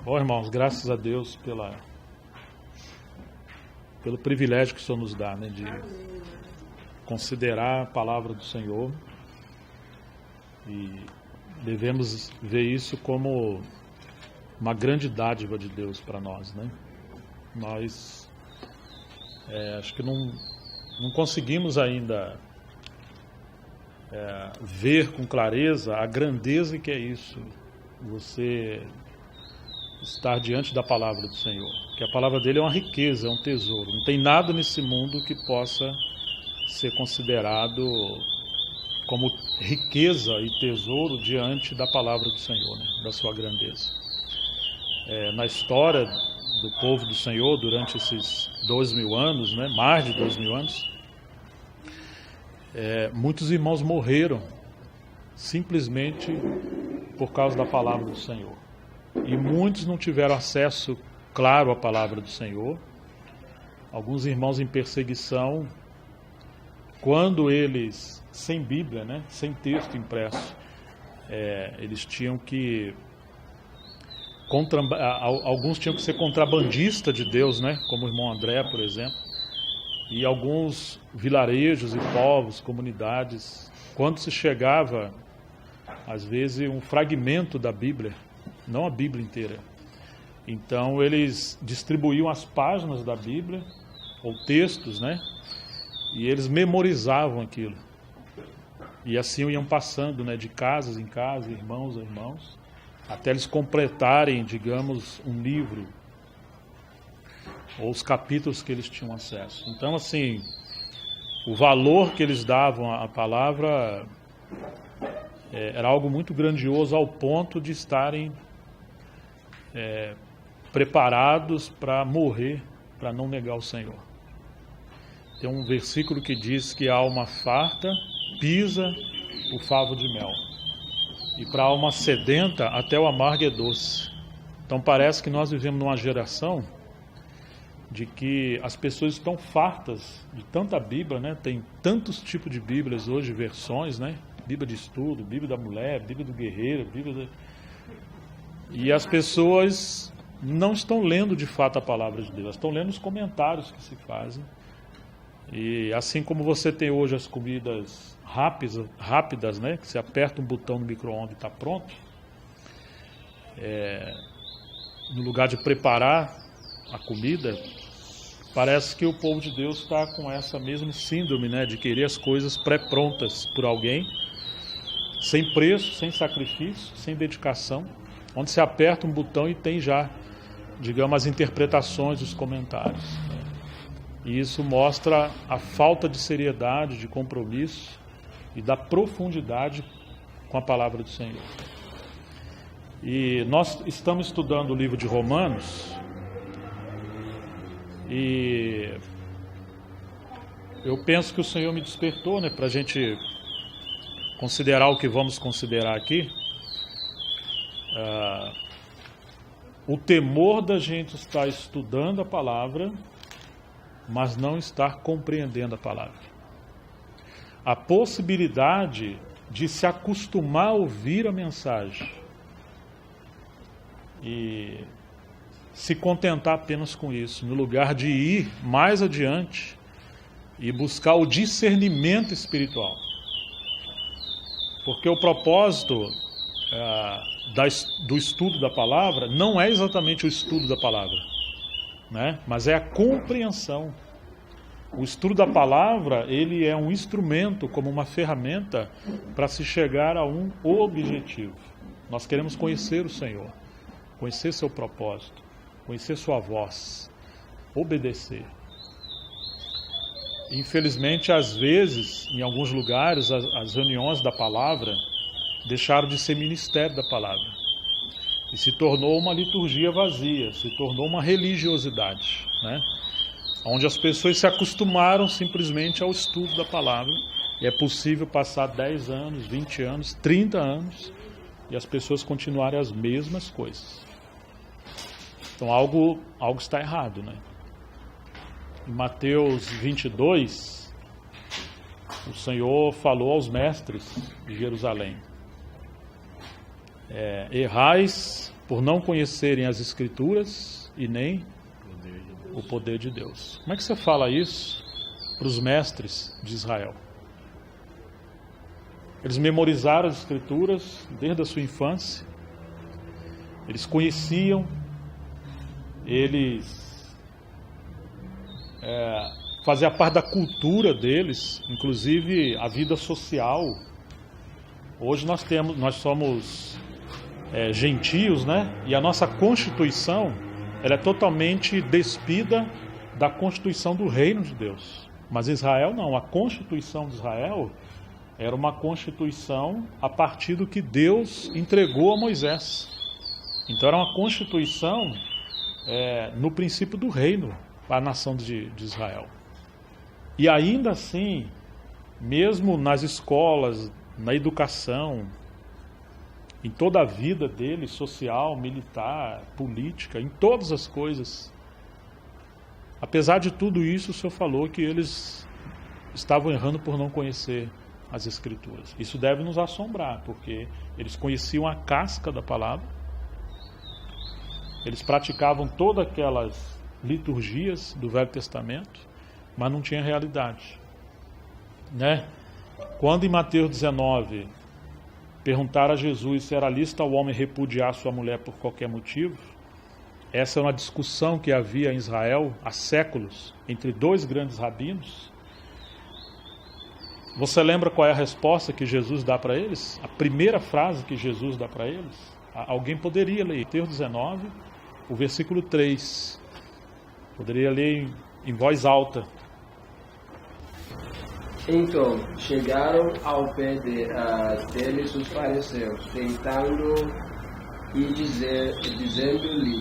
Bom, irmãos, graças a Deus pelo privilégio que o Senhor nos dá, né, de considerar a palavra do Senhor, e devemos ver isso como uma grande dádiva de Deus para nós, né? Nós acho que não conseguimos ainda ver com clareza a grandeza que é isso, você estar diante da palavra do Senhor, que a palavra dele é uma riqueza, é um tesouro. Não tem nada nesse mundo que possa ser considerado como riqueza e tesouro diante da palavra do Senhor, né? Da sua grandeza. Na história do povo do Senhor, durante esses 2.000 anos, né? Mais de 2.000 anos, muitos irmãos morreram simplesmente por causa da palavra do Senhor. E muitos não tiveram acesso claro à palavra do Senhor. Alguns irmãos em perseguição, quando eles, sem Bíblia, né, sem texto impresso, eles tinham que... alguns tinham que ser contrabandistas de Deus, né, como o irmão André, por exemplo. E alguns vilarejos e povos, comunidades, quando se chegava, às vezes, um fragmento da Bíblia, não a Bíblia inteira. Então eles distribuíam as páginas da Bíblia, ou textos, né? E eles memorizavam aquilo. E assim iam passando, né, de casas em casa, irmãos a irmãos, até eles completarem, digamos, um livro, ou os capítulos que eles tinham acesso. Então, assim, o valor que eles davam à palavra era algo muito grandioso, ao ponto de estarem preparados para morrer, para não negar o Senhor. Tem um versículo que diz que a alma farta pisa o favo de mel, e para a alma sedenta até o amargo é doce. Então parece que nós vivemos numa geração de que as pessoas estão fartas de tanta Bíblia, né? Tem tantos tipos de Bíblias hoje, versões, né? Bíblia de estudo, Bíblia da mulher, Bíblia do guerreiro, E as pessoas não estão lendo de fato a palavra de Deus, elas estão lendo os comentários que se fazem. E assim como você tem hoje as comidas rápidas, né? Que você aperta um botão no micro-ondas e está pronto, no lugar de preparar a comida, parece que o povo de Deus está com essa mesma síndrome, né? De querer as coisas pré-prontas por alguém, sem preço, sem sacrifício, sem dedicação, onde você aperta um botão e tem já, digamos, as interpretações dos comentários. E isso mostra a falta de seriedade, de compromisso e da profundidade com a palavra do Senhor. E nós estamos estudando o livro de Romanos, e eu penso que o Senhor me despertou, né, para a gente considerar o que vamos considerar aqui. O temor da gente estar estudando a palavra, mas não estar compreendendo a palavra. A possibilidade de se acostumar a ouvir a mensagem e se contentar apenas com isso, no lugar de ir mais adiante e buscar o discernimento espiritual. Porque o propósito do estudo da palavra não é exatamente o estudo da palavra, né? Mas é a compreensão. O estudo da palavra, ele é um instrumento, como uma ferramenta, para se chegar a um objetivo. Nós queremos conhecer o Senhor, conhecer seu propósito, conhecer sua voz, obedecer. Infelizmente, às vezes, em alguns lugares, as reuniões da palavra deixaram de ser ministério da palavra e se tornou uma liturgia vazia, se tornou uma religiosidade, né? Onde as pessoas se acostumaram simplesmente ao estudo da palavra, e é possível passar 10 anos, 20 anos, 30 anos e as pessoas continuarem as mesmas coisas. Então algo está errado, né? Em Mateus 22, o Senhor falou aos mestres de Jerusalém: errais por não conhecerem as Escrituras e nem o poder de Deus. Como é que você fala isso para os mestres de Israel? Eles memorizaram as Escrituras desde a sua infância, eles conheciam, eles faziam parte da cultura deles, inclusive a vida social. Hoje nós somos gentios, né? E a nossa Constituição, ela é totalmente despida da Constituição do Reino de Deus. Mas Israel não, a Constituição de Israel era uma Constituição a partir do que Deus entregou a Moisés. Então era uma Constituição no princípio do reino para a nação de Israel. E ainda assim, mesmo nas escolas, na educação, em toda a vida deles, social, militar, política, em todas as coisas, apesar de tudo isso, o Senhor falou que eles estavam errando por não conhecer as Escrituras. Isso deve nos assombrar, porque eles conheciam a casca da palavra, eles praticavam todas aquelas liturgias do Velho Testamento, mas não tinha realidade, né? Quando em Mateus 19 perguntaram a Jesus se era lícito ao homem repudiar sua mulher por qualquer motivo, essa é uma discussão que havia em Israel há séculos entre dois grandes rabinos. Você lembra qual é a resposta que Jesus dá para eles? A primeira frase que Jesus dá para eles? Alguém poderia ler Mateus 19, o versículo 3. Poderia ler em voz alta. Então chegaram ao pé deles os fariseus, tentando e dizendo-lhe: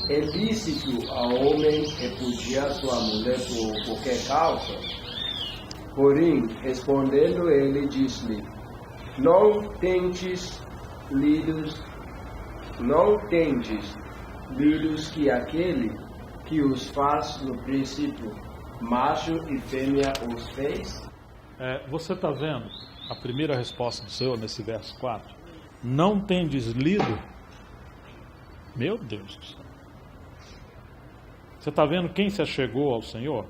é lícito ao homem repudiar sua mulher por qualquer causa? Porém, respondendo ele, disse-lhe: Não tendes lidos que aquele que os faz no princípio, macho e fêmea os fez? Você está vendo a primeira resposta do Senhor nesse verso 4? Não tendes lido? Meu Deus do céu. Você está vendo quem se achegou ao Senhor?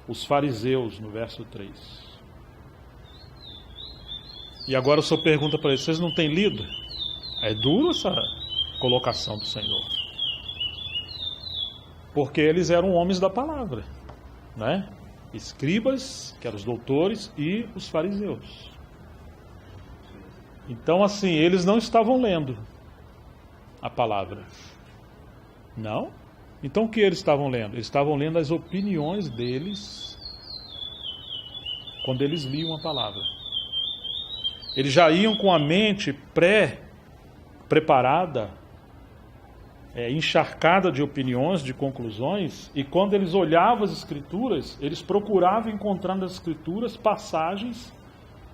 Os fariseus, no verso 3. E agora o Senhor pergunta para eles: vocês não têm lido? É duro essa colocação do Senhor. Porque eles eram homens da palavra, né? Escribas, que eram os doutores, e os fariseus. Então, assim, eles não estavam lendo a palavra. Não? Então, o que eles estavam lendo? Eles estavam lendo as opiniões deles quando eles liam a palavra. Eles já iam com a mente preparada, encharcada de opiniões, de conclusões, e quando eles olhavam as Escrituras, eles procuravam encontrar nas Escrituras passagens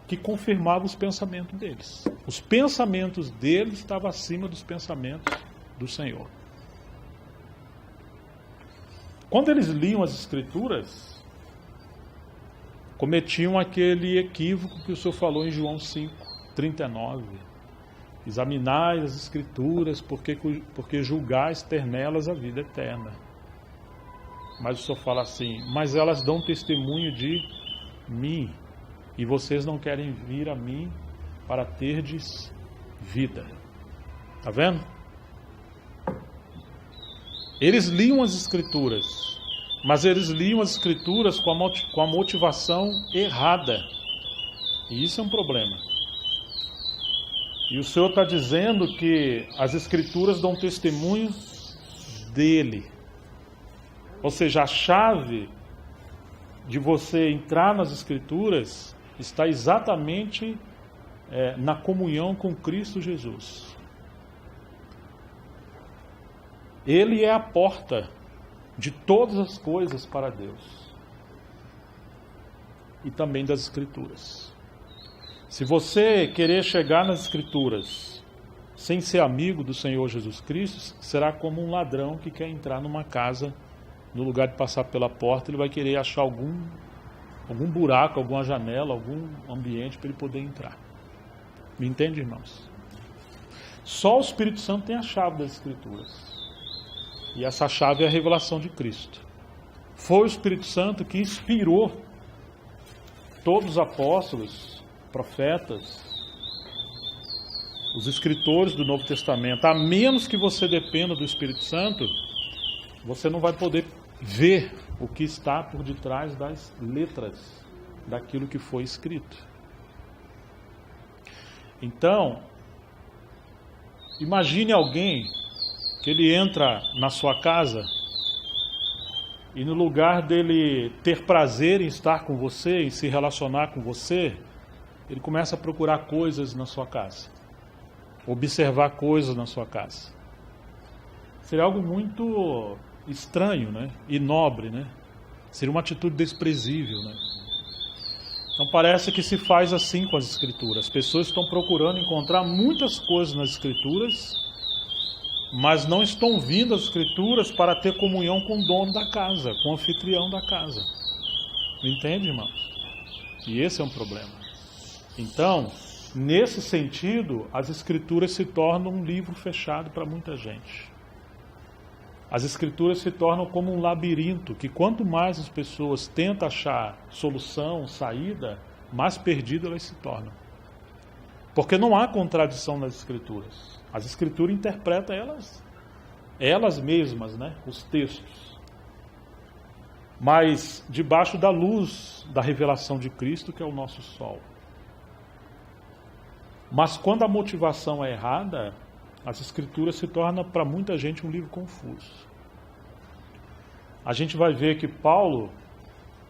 que confirmavam os pensamentos deles. Os pensamentos deles estavam acima dos pensamentos do Senhor. Quando eles liam as Escrituras, cometiam aquele equívoco que o Senhor falou em João 5:39. Examinai as Escrituras, porque julgais ter nelas a vida eterna. Mas o Senhor fala assim: mas elas dão testemunho de mim, e vocês não querem vir a mim para terdes vida. Está vendo? Eles liam as Escrituras, mas eles liam as Escrituras com a motivação errada. E isso é um problema. E o Senhor está dizendo que as Escrituras dão testemunho dele. Ou seja, a chave de você entrar nas Escrituras está exatamente na comunhão com Cristo Jesus. Ele é a porta de todas as coisas para Deus. E também das Escrituras. Se você querer chegar nas Escrituras sem ser amigo do Senhor Jesus Cristo, será como um ladrão que quer entrar numa casa, no lugar de passar pela porta, ele vai querer achar algum buraco, alguma janela, algum ambiente para ele poder entrar. Me entende, irmãos? Só o Espírito Santo tem a chave das Escrituras. E essa chave é a revelação de Cristo. Foi o Espírito Santo que inspirou todos os apóstolos, profetas, os escritores do Novo Testamento. A menos que você dependa do Espírito Santo, você não vai poder ver o que está por detrás das letras daquilo que foi escrito. Então, imagine alguém que ele entra na sua casa e no lugar dele ter prazer em estar com você, em se relacionar com você, ele começa a procurar coisas na sua casa, observar coisas na sua casa. Seria algo muito estranho, né? E nobre, né? Seria uma atitude desprezível, né? Então parece que se faz assim com as Escrituras. As pessoas estão procurando encontrar muitas coisas nas Escrituras, mas não estão vindo às Escrituras para ter comunhão com o dono da casa, com o anfitrião da casa. Entende, irmão? E esse é um problema. Então, nesse sentido, as Escrituras se tornam um livro fechado para muita gente. As Escrituras se tornam como um labirinto, que quanto mais as pessoas tentam achar solução, saída, mais perdidas elas se tornam. Porque não há contradição nas Escrituras. As Escrituras interpretam elas mesmas, né? Os textos. Mas debaixo da luz da revelação de Cristo, que é o nosso sol. Mas quando a motivação é errada, as Escrituras se tornam para muita gente um livro confuso. A gente vai ver que Paulo,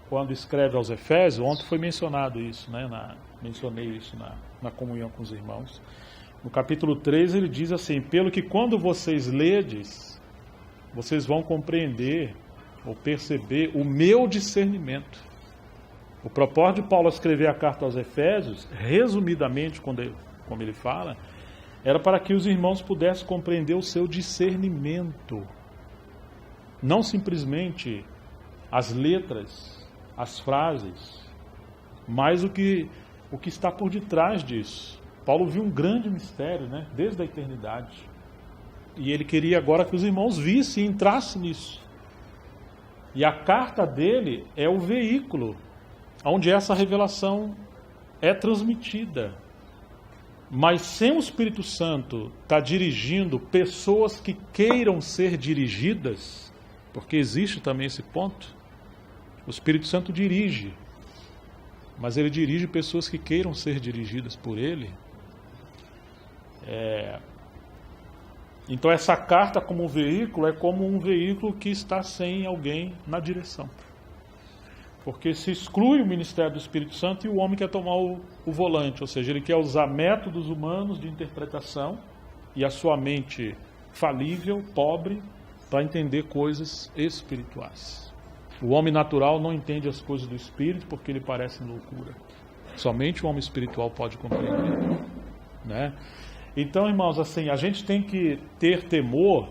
quando escreve aos Efésios, ontem foi mencionado isso, né? Mencionei isso na comunhão com os irmãos. No capítulo 3 ele diz assim: pelo que quando vocês ledes, vocês vão compreender ou perceber o meu discernimento. O propósito de Paulo escrever a carta aos Efésios, resumidamente, como ele fala, era para que os irmãos pudessem compreender o seu discernimento. Não simplesmente as letras, as frases, mas o que está por detrás disso. Paulo viu um grande mistério, né, desde a eternidade. E ele queria agora que os irmãos vissem e entrassem nisso. E a carta dele é o veículo onde essa revelação é transmitida. Mas sem o Espírito Santo estar dirigindo pessoas que queiram ser dirigidas, porque existe também esse ponto, o Espírito Santo dirige, mas ele dirige pessoas que queiram ser dirigidas por ele. Então essa carta como veículo é como um veículo que está sem alguém na direção. Porque se exclui o ministério do Espírito Santo e o homem quer tomar o volante, ou seja, ele quer usar métodos humanos de interpretação e a sua mente falível, pobre, para entender coisas espirituais. O homem natural não entende as coisas do Espírito porque lhe parecem loucura. Somente o homem espiritual pode compreender, né? Então, irmãos, assim, a gente tem que ter temor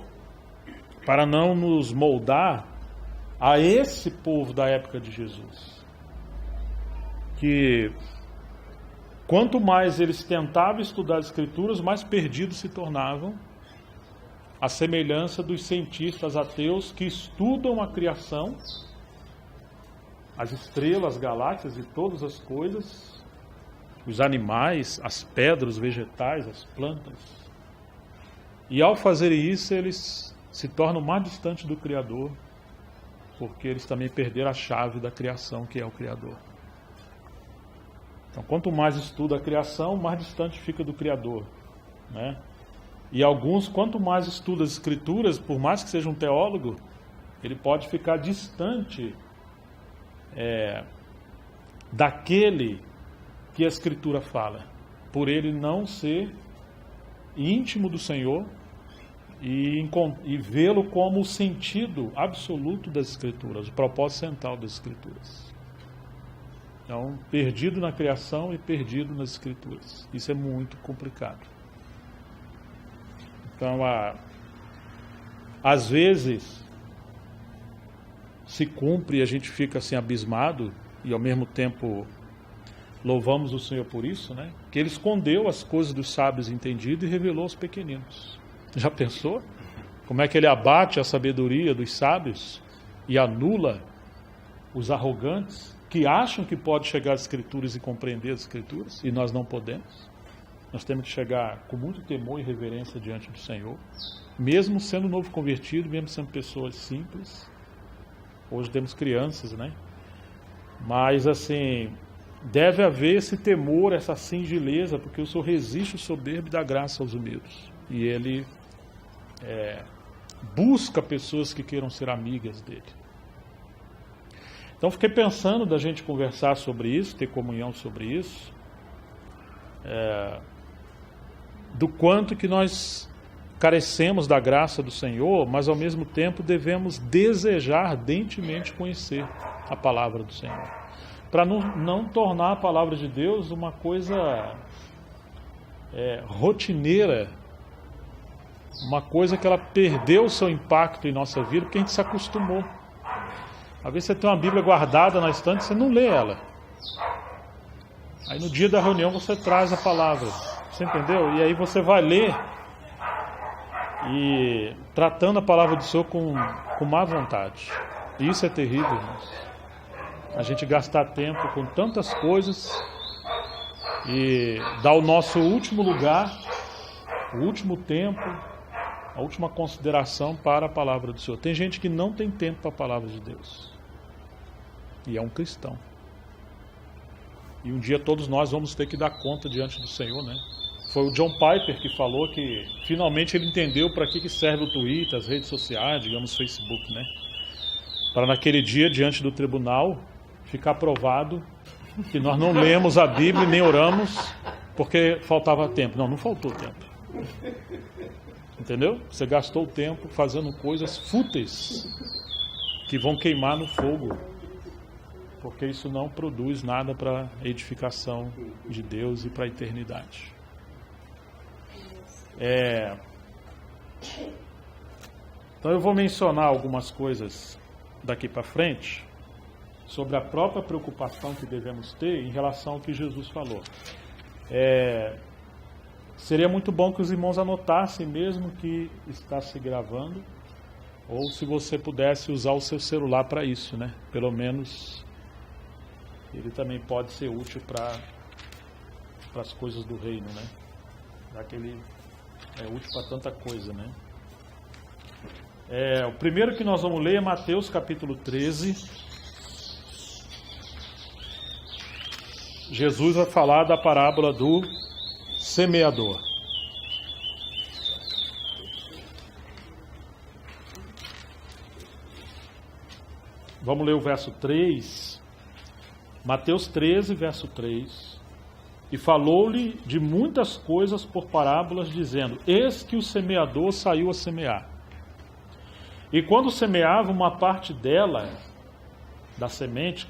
para não nos moldar a esse povo da época de Jesus. Que quanto mais eles tentavam estudar as Escrituras, mais perdidos se tornavam, à semelhança dos cientistas ateus que estudam a criação, as estrelas, as galáxias e todas as coisas, os animais, as pedras, os vegetais, as plantas. E ao fazerem isso, eles se tornam mais distantes do Criador, porque eles também perderam a chave da criação, que é o Criador. Então, quanto mais estuda a criação, mais distante fica do Criador, né? E alguns, quanto mais estuda as Escrituras, por mais que seja um teólogo, ele pode ficar distante daquele que a Escritura fala, por ele não ser íntimo do Senhor e vê-lo como o sentido absoluto das Escrituras, o propósito central das Escrituras. Então, perdido na criação e perdido nas Escrituras. Isso é muito complicado. Então, às vezes, se cumpre e a gente fica assim abismado e ao mesmo tempo Louvamos o Senhor por isso, né? Que Ele escondeu as coisas dos sábios entendidos e revelou aos pequeninos. Já pensou? Como é que Ele abate a sabedoria dos sábios e anula os arrogantes que acham que pode chegar às Escrituras e compreender as Escrituras, e nós não podemos? Nós temos que chegar com muito temor e reverência diante do Senhor, mesmo sendo novo convertido, mesmo sendo pessoas simples. Hoje temos crianças, né? Mas assim, deve haver esse temor, essa singeleza, porque o Senhor resiste o soberbo e dá graça aos humildes. E Ele busca pessoas que queiram ser amigas dele. Então fiquei pensando da gente conversar sobre isso, ter comunhão sobre isso, do quanto que nós carecemos da graça do Senhor, mas ao mesmo tempo devemos desejar ardentemente conhecer a palavra do Senhor, para não tornar a palavra de Deus uma coisa rotineira, uma coisa que ela perdeu o seu impacto em nossa vida, porque a gente se acostumou. Às vezes você tem uma Bíblia guardada na estante, você não lê ela. Aí no dia da reunião você traz a palavra, você entendeu? E aí você vai ler, e tratando a palavra do Senhor com má vontade. E isso é terrível, irmãos. A gente gastar tempo com tantas coisas e dar o nosso último lugar, o último tempo, a última consideração para a palavra do Senhor. Tem gente que não tem tempo para a palavra de Deus. E é um cristão. E um dia todos nós vamos ter que dar conta diante do Senhor, né? Foi o John Piper que falou que finalmente ele entendeu para que serve o Twitter, as redes sociais, digamos, Facebook, né? Para naquele dia, diante do tribunal, ficar provado que nós não lemos a Bíblia e nem oramos porque faltava tempo. Não faltou tempo. Entendeu? Você gastou o tempo fazendo coisas fúteis que vão queimar no fogo, porque isso não produz nada para a edificação de Deus e para a eternidade. Então eu vou mencionar algumas coisas daqui para frente sobre a própria preocupação que devemos ter em relação ao que Jesus falou. Seria muito bom que os irmãos anotassem mesmo que está se gravando, ou se você pudesse usar o seu celular para isso, né? Pelo menos ele também pode ser útil para as coisas do reino, né? Já que ele é útil para tanta coisa, né? O primeiro que nós vamos ler é Mateus capítulo 13. Jesus vai falar da parábola do semeador. Vamos ler o verso 3. Mateus 13, verso 3. E falou-lhe de muitas coisas por parábolas, dizendo: eis que o semeador saiu a semear. E quando semeava, uma parte dela, da semente,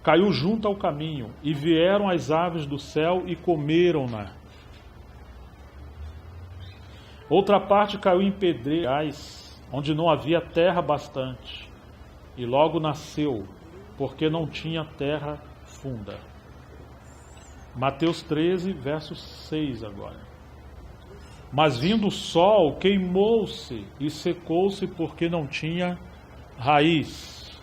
caiu junto ao caminho, e vieram as aves do céu e comeram-na. Outra parte caiu em pedregais, onde não havia terra bastante, e logo nasceu, porque não tinha terra funda. Mateus 13, verso 6 agora. Mas vindo o sol, queimou-se e secou-se, porque não tinha raiz.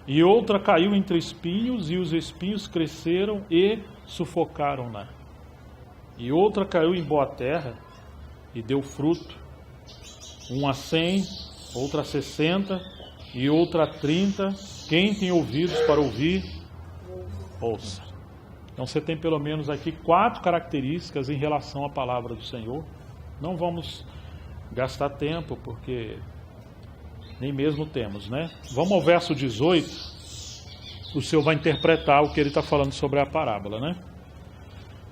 E outra caiu entre espinhos, e os espinhos cresceram e sufocaram-na. E outra caiu em boa terra, e deu fruto, uma 100, outra 60, e outra 30. Quem tem ouvidos para ouvir, ouça. Então você tem pelo menos aqui 4 características em relação à palavra do Senhor. Não vamos gastar tempo, porque nem mesmo temos, né? Vamos ao verso 18. O Senhor vai interpretar o que ele está falando sobre a parábola, né?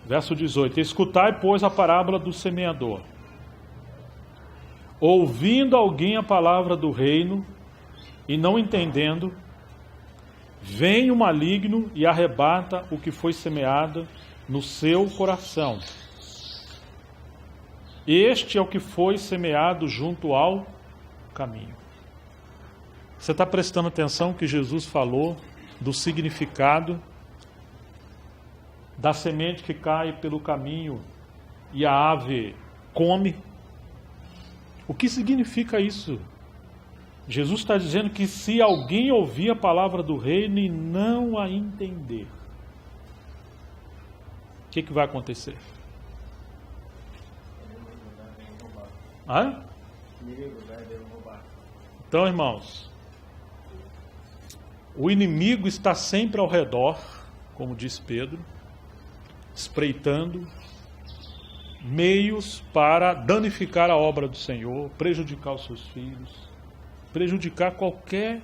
Verso 18. Escutai, pois, a parábola do semeador. Ouvindo alguém a palavra do reino, e não entendendo, vem o maligno e arrebata o que foi semeado no seu coração. Este é o que foi semeado junto ao caminho. Você está prestando atenção que Jesus falou do significado da semente que cai pelo caminho e a ave come. O que significa isso? Jesus está dizendo que se alguém ouvir a palavra do reino e não a entender, o que vai acontecer? Então, irmãos, o inimigo está sempre ao redor, como diz Pedro, espreitando meios para danificar a obra do Senhor, prejudicar os seus filhos, prejudicar qualquer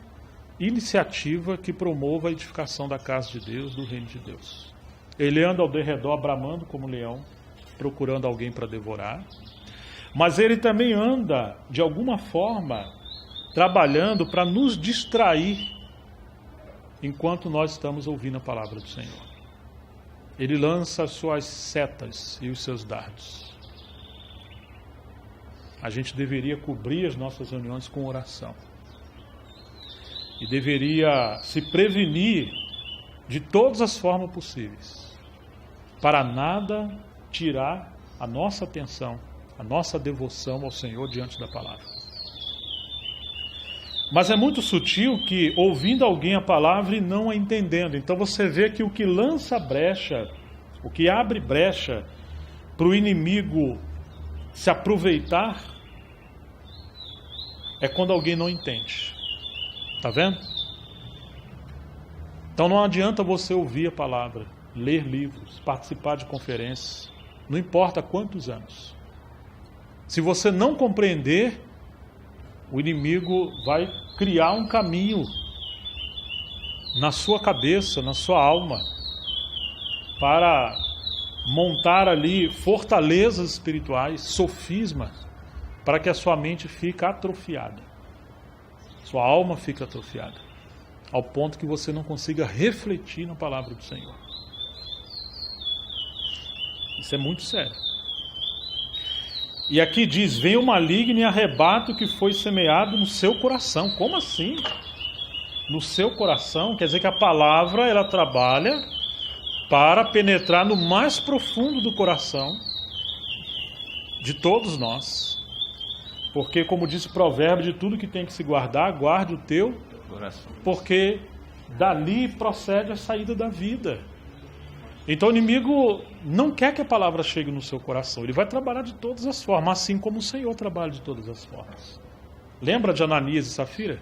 iniciativa que promova a edificação da casa de Deus, do reino de Deus. Ele anda ao derredor bramando como leão, procurando alguém para devorar, mas ele também anda, de alguma forma, trabalhando para nos distrair enquanto nós estamos ouvindo a palavra do Senhor. Ele lança as suas setas e os seus dardos. A gente deveria cobrir as nossas reuniões com oração. E deveria se prevenir de todas as formas possíveis, para nada tirar a nossa atenção, a nossa devoção ao Senhor diante da palavra. Mas é muito sutil que, ouvindo alguém a palavra e não a entendendo. Então você vê que o que lança brecha, o que abre brecha para o inimigo se aproveitar, é quando alguém não entende. Está vendo? Então não adianta você ouvir a palavra, ler livros, participar de conferências, não importa quantos anos. Se você não compreender, o inimigo vai criar um caminho na sua cabeça, na sua alma, para montar ali fortalezas espirituais, sofismas, para que a sua mente fique atrofiada. Sua alma fica atrofiada, ao ponto que você não consiga refletir na palavra do Senhor. Isso é muito sério. E aqui diz, vem o maligno e arrebata o que foi semeado no seu coração. Como assim? No seu coração? Quer dizer que a palavra, ela trabalha para penetrar no mais profundo do coração de todos nós. Porque, como diz o provérbio, de tudo que tem que se guardar, guarde o teu coração. Porque dali procede a saída da vida. Então o inimigo não quer que a palavra chegue no seu coração. Ele vai trabalhar de todas as formas, assim como o Senhor trabalha de todas as formas. Lembra de Ananias e Safira?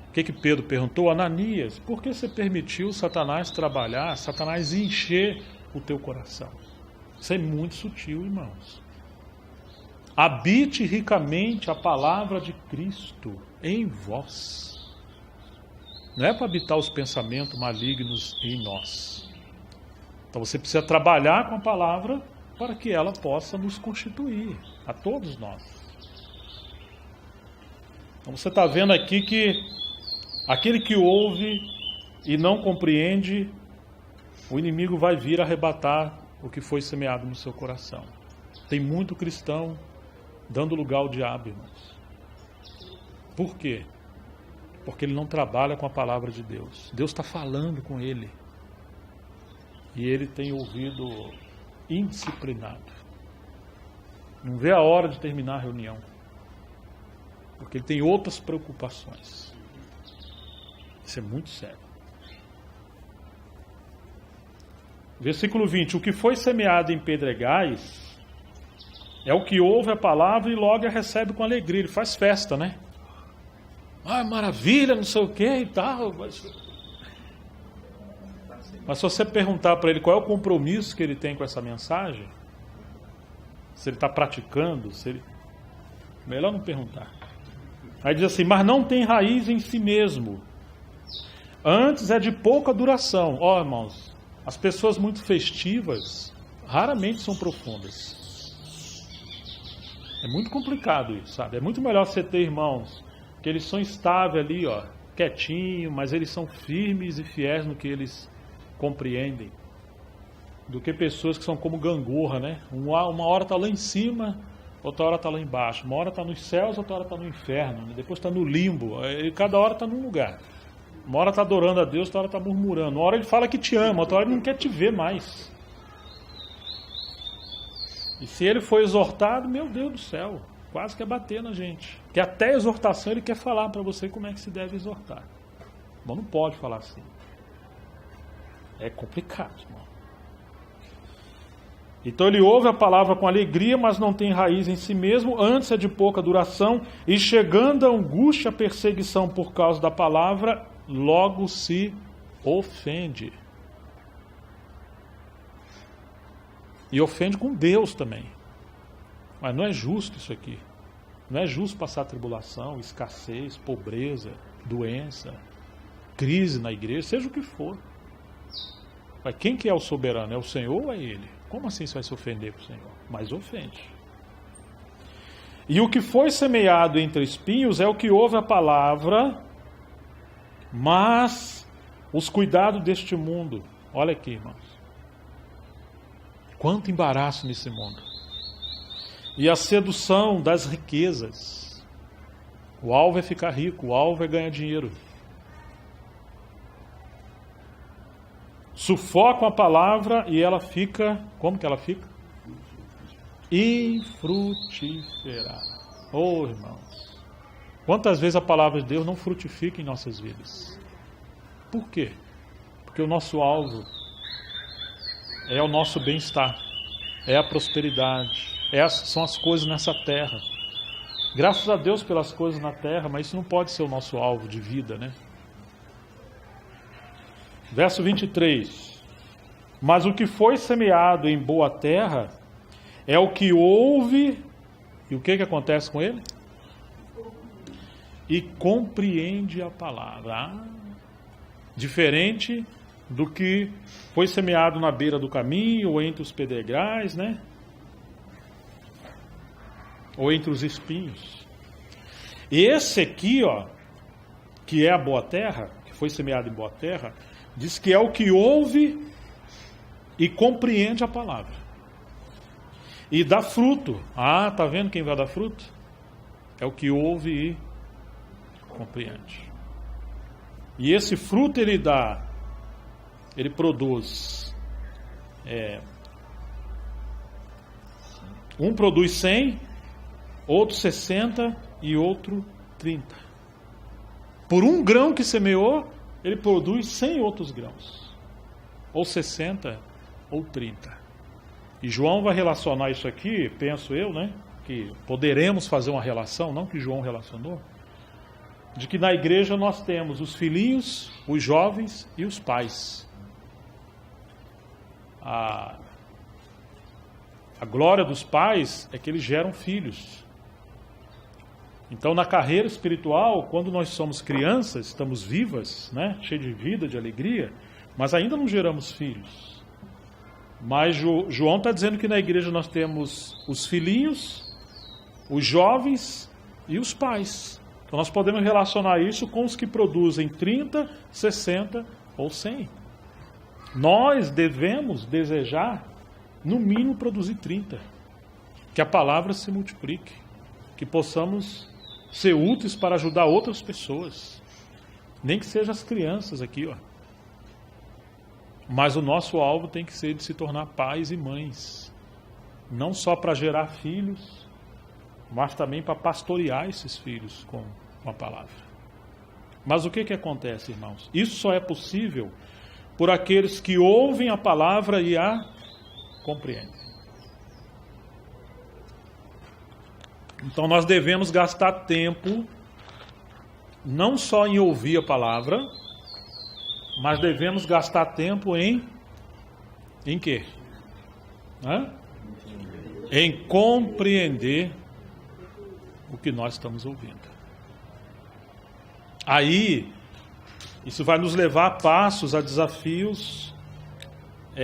O que Pedro perguntou? Ananias, por que você permitiu Satanás trabalhar, Satanás encher o teu coração? Isso é muito sutil, irmãos. Habite ricamente a palavra de Cristo em vós. Não é para habitar os pensamentos malignos em nós. Então você precisa trabalhar com a palavra para que ela possa nos constituir, a todos nós. Então você está vendo aqui que aquele que ouve e não compreende, o inimigo vai vir arrebatar o que foi semeado no seu coração. Tem muito cristão dando lugar ao diabo, irmãos. Por quê? Porque ele não trabalha com a palavra de Deus. Deus está falando com ele. E ele tem ouvido indisciplinado. Não vê a hora de terminar a reunião. Porque ele tem outras preocupações. Isso é muito sério. Versículo 20. O que foi semeado em pedregais é o que ouve a palavra e logo a recebe com alegria. Ele faz festa, né? Ah, maravilha, não sei o que e tal. Mas se você perguntar para ele qual é o compromisso que ele tem com essa mensagem, se ele está praticando, melhor não perguntar. Aí diz assim, mas não tem raiz em si mesmo. Antes é de pouca duração. Ó, irmãos, as pessoas muito festivas raramente são profundas. É muito complicado isso, sabe? É muito melhor você ter irmãos que eles são estáveis ali, ó, quietinho, mas eles são firmes e fiéis no que eles compreendem, do que pessoas que são como gangorra, né? Uma hora está lá em cima, outra hora está lá embaixo, uma hora está nos céus, outra hora está no inferno, né? Depois está no limbo, e cada hora está num lugar. Uma hora está adorando a Deus, outra hora está murmurando. Uma hora ele fala que te ama, outra hora ele não quer te ver mais. E se ele for exortado, meu Deus do céu, quase quer bater na gente. Que até a exortação ele quer falar para você como é que se deve exortar. Mas não pode falar assim. É complicado, irmão. Então ele ouve a palavra com alegria, mas não tem raiz em si mesmo, antes é de pouca duração, e chegando a angústia, a perseguição por causa da palavra, logo se ofende. E ofende com Deus também. Mas não é justo isso aqui. Não é justo passar tribulação, escassez, pobreza, doença, crise na igreja, seja o que for. Mas quem que é o soberano? É o Senhor ou é Ele? Como assim você vai se ofender com o Senhor? Mas ofende. E o que foi semeado entre espinhos é o que ouve a palavra, mas os cuidados deste mundo. Olha aqui, irmãos. Quanto embaraço nesse mundo. E a sedução das riquezas. O alvo é ficar rico, o alvo é ganhar dinheiro. Sufocam a palavra e ela fica, como que ela fica? Infrutífera. Oh, irmãos. Quantas vezes a palavra de Deus não frutifica em nossas vidas? Por quê? Porque o nosso alvo é o nosso bem-estar, é a prosperidade, são as coisas nessa terra. Graças a Deus pelas coisas na terra, mas isso não pode ser o nosso alvo de vida, né? Verso 23. Mas o que foi semeado em boa terra é o que ouve, e o que acontece com ele? E compreende a palavra. Diferente do que foi semeado na beira do caminho, ou entre os pedregais, né? Ou entre os espinhos. Esse aqui, ó, que é a boa terra, que foi semeado em boa terra, diz que é o que ouve e compreende a palavra. E dá fruto. Ah, tá vendo quem vai dar fruto? É o que ouve e compreende. E esse fruto ele produz, um produz 100, outro 60 e outro 30. Por um grão que semeou, ele produz 100 outros grãos, ou 60 ou 30. E João vai relacionar isso aqui, penso eu, né? Que poderemos fazer uma relação, não que João relacionou, de que na igreja nós temos os filhinhos, os jovens e os pais. A glória dos pais é que eles geram filhos. Então, na carreira espiritual, quando nós somos crianças, estamos vivas, né, cheias de vida, de alegria, mas ainda não geramos filhos. Mas João está dizendo que na igreja nós temos os filhinhos, os jovens e os pais. Então, nós podemos relacionar isso com os que produzem 30, 60 ou 100. Nós devemos desejar, no mínimo, produzir 30. Que a palavra se multiplique. Que possamos ser úteis para ajudar outras pessoas. Nem que sejam as crianças aqui, ó. Mas o nosso alvo tem que ser de se tornar pais e mães. Não só para gerar filhos, mas também para pastorear esses filhos com a palavra. Mas o que acontece, irmãos? Isso só é possível por aqueles que ouvem a palavra e a compreendem. Então nós devemos gastar tempo não só em ouvir a palavra, mas devemos gastar tempo em quê? Em compreender o que nós estamos ouvindo. Aí, isso vai nos levar a passos, a desafios,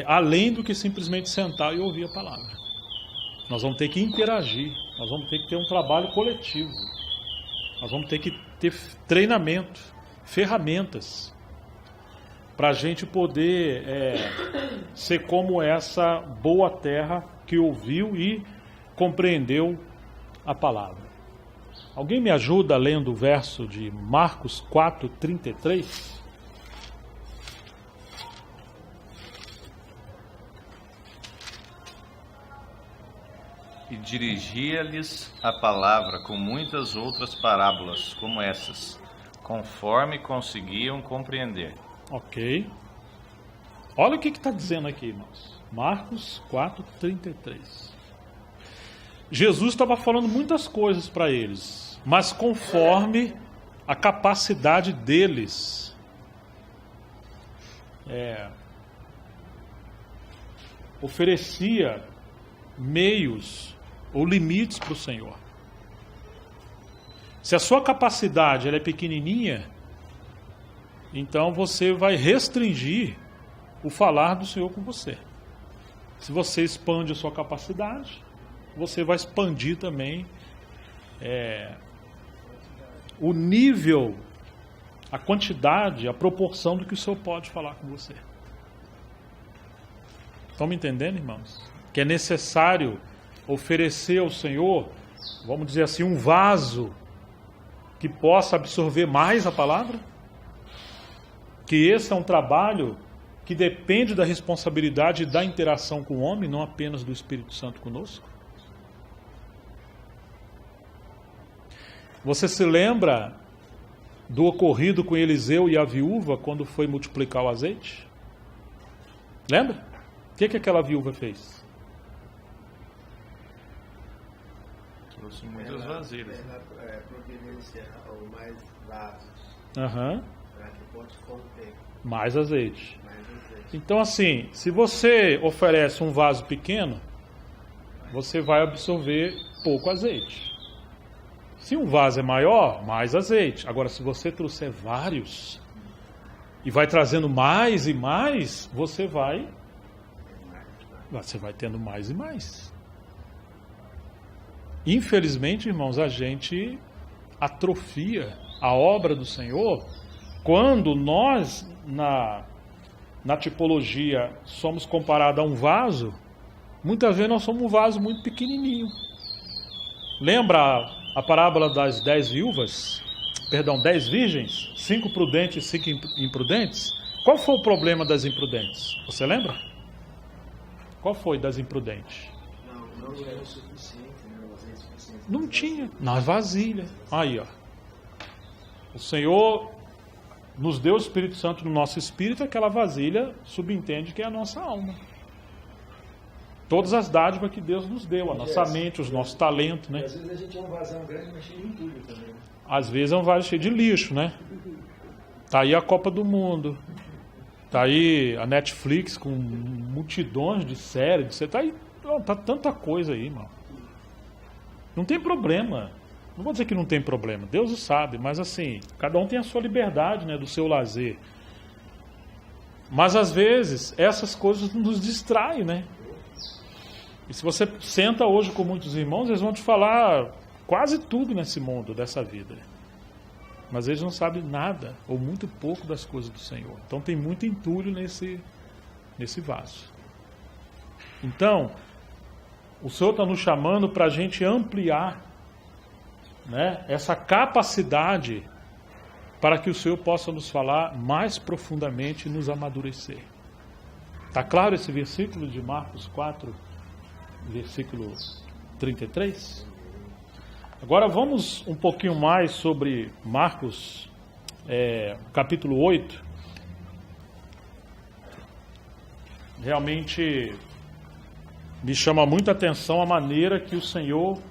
além do que simplesmente sentar e ouvir a palavra. Nós vamos ter que interagir, nós vamos ter que ter um trabalho coletivo, nós vamos ter que ter treinamento, ferramentas, para a gente poder ser como essa boa terra que ouviu e compreendeu a palavra. Alguém me ajuda lendo o verso de Marcos 4:33? e dirigia-lhes a palavra com muitas outras parábolas como essas, conforme conseguiam compreender. Ok. Olha o que está dizendo aqui, irmãos. Marcos 4:33. Jesus estava falando muitas coisas para eles, mas conforme a capacidade deles. Oferecia meios ou limites para o Senhor. Se a sua capacidade ela é pequenininha, então você vai restringir o falar do Senhor com você. Se você expande a sua capacidade, você vai expandir também o nível, a quantidade, a proporção do que o Senhor pode falar com você. Estão me entendendo, irmãos? Que é necessário oferecer ao Senhor, vamos dizer assim, um vaso que possa absorver mais a palavra? Que esse é um trabalho que depende da responsabilidade e da interação com o homem, não apenas do Espírito Santo conosco? Você se lembra do ocorrido com Eliseu e a viúva quando foi multiplicar o azeite? Lembra? O que aquela viúva fez? Trouxe muitas vasilhas. Ela providencia mais vasos. Para que pode conter. Mais azeite. Então assim, se você oferece um vaso pequeno, você vai absorver pouco azeite. Se um vaso é maior, mais azeite. Agora, se você trouxer vários e vai trazendo mais e mais, você vai tendo mais e mais. Infelizmente, irmãos, a gente atrofia a obra do Senhor quando nós, na tipologia, somos comparados a um vaso. Muitas vezes nós somos um vaso muito pequenininho. Lembra a parábola das 10 virgens? 5 prudentes e 5 imprudentes? Qual foi o problema das imprudentes? Você lembra? Qual foi das imprudentes? Não era o suficiente, não era suficiente. Não tinha, nas vasilhas. Aí, ó. O Senhor nos deu o Espírito Santo no nosso espírito, aquela vasilha subentende que é a nossa alma. Todas as dádivas que Deus nos deu, a nossa mente, os nossos talentos, né? Às vezes a gente é um vasão grande, mas cheio de entulho também. Às vezes é um vaso cheio de lixo, né? Tá aí a Copa do Mundo. Tá aí a Netflix com multidões de séries. Você tá aí, tá tanta coisa aí, irmão. Não tem problema. Não vou dizer que não tem problema. Deus o sabe, mas assim, cada um tem a sua liberdade, né, do seu lazer. Mas às vezes essas coisas nos distraem, né? E se você senta hoje com muitos irmãos, eles vão te falar quase tudo nesse mundo, dessa vida. Mas eles não sabem nada, ou muito pouco das coisas do Senhor. Então tem muito entulho nesse vaso. Então, o Senhor está nos chamando para a gente ampliar, né, essa capacidade para que o Senhor possa nos falar mais profundamente e nos amadurecer. Está claro esse versículo de Marcos 4, versículo 33? Agora vamos um pouquinho mais sobre Marcos, capítulo 8. Realmente me chama muita atenção a maneira que o Senhor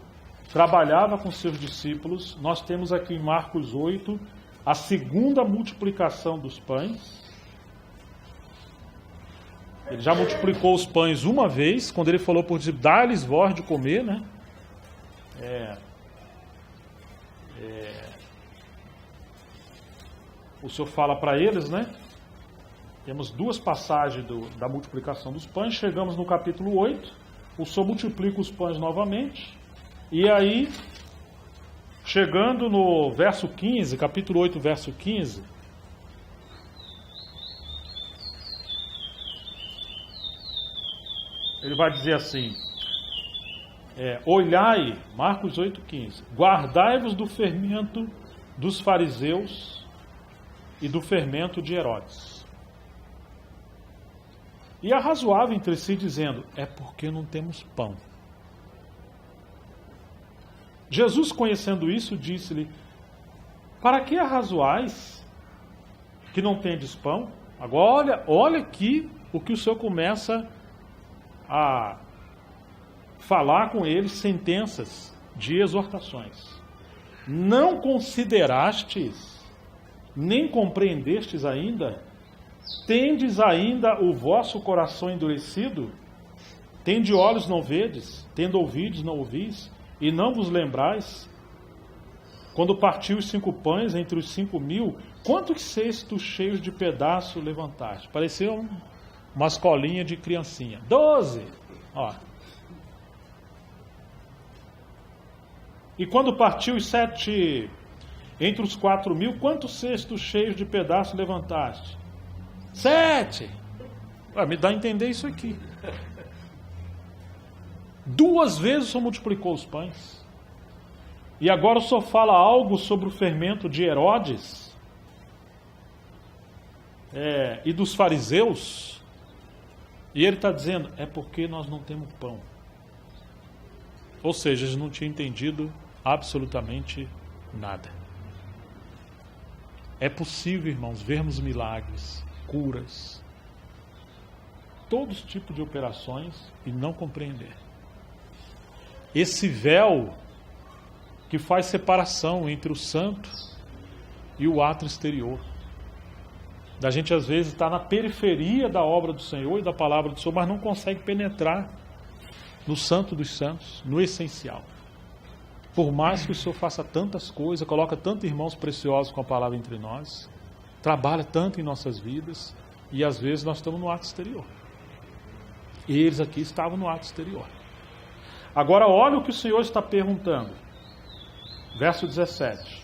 trabalhava com seus discípulos. Nós temos aqui em Marcos 8 a segunda multiplicação dos pães. Ele já multiplicou os pães uma vez, quando ele falou por discípulos, dá-lhes vós de comer, né? O Senhor fala para eles, né? Temos duas passagens da multiplicação dos pães. Chegamos no capítulo 8. O Senhor multiplica os pães novamente. E aí, chegando no verso 15, capítulo 8, verso 15... ele vai dizer assim, olhai, Marcos 8,15, guardai-vos do fermento dos fariseus e do fermento de Herodes. E arrazoava entre si, dizendo, é porque não temos pão. Jesus, conhecendo isso, disse-lhe: para que arrazoais que não tendes pão? Agora, olha aqui o que o Senhor começa a falar com eles, sentenças de exortações. Não considerastes, nem compreendestes ainda? Tendes ainda o vosso coração endurecido? Tende olhos, não vedes? Tendo ouvidos, não ouvis? E não vos lembrais? Quando partiu os 5 pães entre os 5.000, quantos cestos cheios de pedaço levantaste? Parecia uma escolinha de criancinha. 12! Ó. E quando partiu os 7 entre os 4.000, quantos cestos cheios de pedaço levantaste? 7! Me dá a entender isso aqui. 2 vezes o Senhor multiplicou os pães. E agora o Senhor fala algo sobre o fermento de Herodes e dos fariseus. E ele está dizendo, é porque nós não temos pão. Ou seja, eles não tinham entendido absolutamente nada. É possível, irmãos, vermos milagres, curas, todos os tipos de operações e não compreender. Esse véu que faz separação entre o santo e o ato exterior. Da gente às vezes estar na periferia da obra do Senhor e da palavra do Senhor, mas não consegue penetrar no santo dos santos, no essencial. Por mais que o Senhor faça tantas coisas, coloca tantos irmãos preciosos com a palavra entre nós, trabalha tanto em nossas vidas, e às vezes nós estamos no ato exterior. Eles aqui estavam no ato exterior. Agora olha o que o Senhor está perguntando. Verso 17.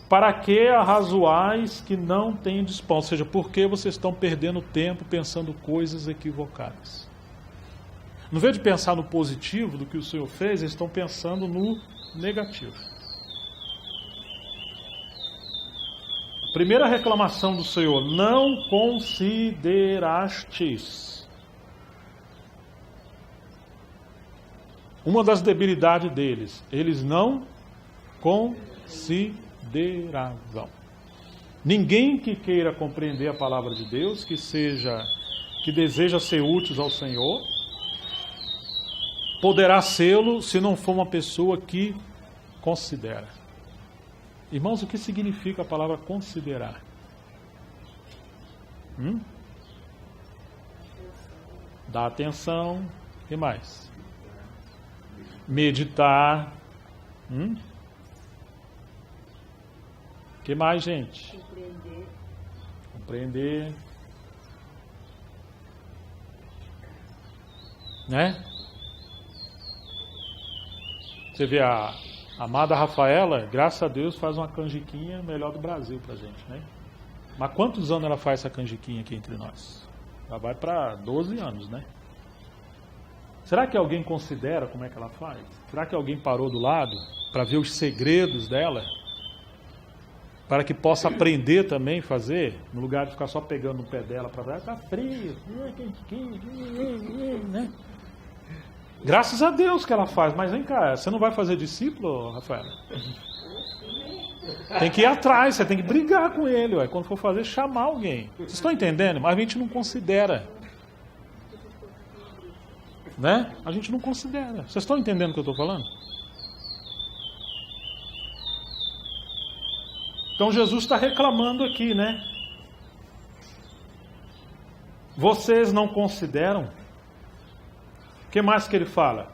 Para que arrazoais que não tendes pão? Ou seja, por que vocês estão perdendo tempo pensando coisas equivocadas? No vez de pensar no positivo do que o Senhor fez, eles estão pensando no negativo. Primeira reclamação do Senhor: não considerastes. Uma das debilidades deles, eles não consideravam. Ninguém que queira compreender a palavra de Deus, que deseja ser útil ao Senhor, poderá sê-lo se não for uma pessoa que considera. Irmãos, o que significa a palavra considerar? Dar atenção. O que mais? Meditar. O que mais, gente? Compreender. Né? Você vê a amada Rafaela, graças a Deus, faz uma canjiquinha melhor do Brasil pra gente, né? Mas quantos anos ela faz essa canjiquinha aqui entre nós? Ela vai para 12 anos, né? Será que alguém considera como é que ela faz? Será que alguém parou do lado para ver os segredos dela? Para que possa aprender também a fazer, no lugar de ficar só pegando no pé dela para ver, está frio, né? Graças a Deus que ela faz, mas vem cá, você não vai fazer discípulo, Rafaela? Tem que ir atrás, você tem que brigar com ele, ué. Quando for fazer, chamar alguém. Vocês estão entendendo? Mas a gente não considera. Né? A gente não considera. Vocês estão entendendo o que eu estou falando? Então Jesus está reclamando aqui, né? Vocês não consideram? O que mais que ele fala?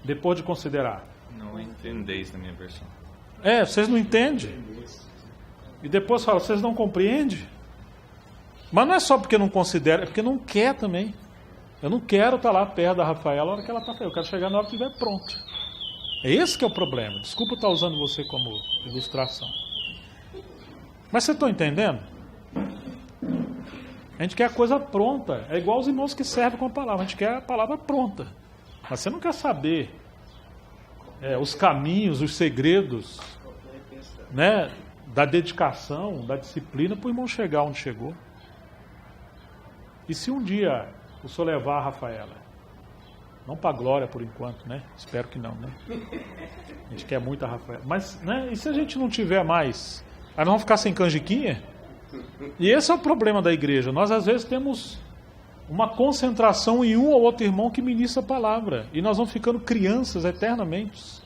Depois de considerar. Não entendeis na minha versão. Vocês não entendem. E depois fala, vocês não compreendem? Mas não é só porque não considera, é porque não quer também. Eu não quero estar lá perto da Rafaela na hora que ela está feia. Eu quero chegar na hora que estiver pronta. É esse que é o problema. Desculpa estar usando você como ilustração. Mas vocês estão entendendo? A gente quer a coisa pronta. É igual os irmãos que servem com a palavra. A gente quer a palavra pronta. Mas você não quer saber os caminhos, os segredos, né, da dedicação, da disciplina para o irmão chegar onde chegou. E se um dia o senhor levar a Rafaela Não para a glória por enquanto, né? Espero que não, né? A gente quer muito a Rafaela. Mas, né? E se a gente não tiver mais? Aí nós vamos ficar sem canjiquinha? E esse é o problema da igreja. Nós às vezes temos uma concentração em um ou outro irmão que ministra a palavra. E nós vamos ficando crianças eternamente.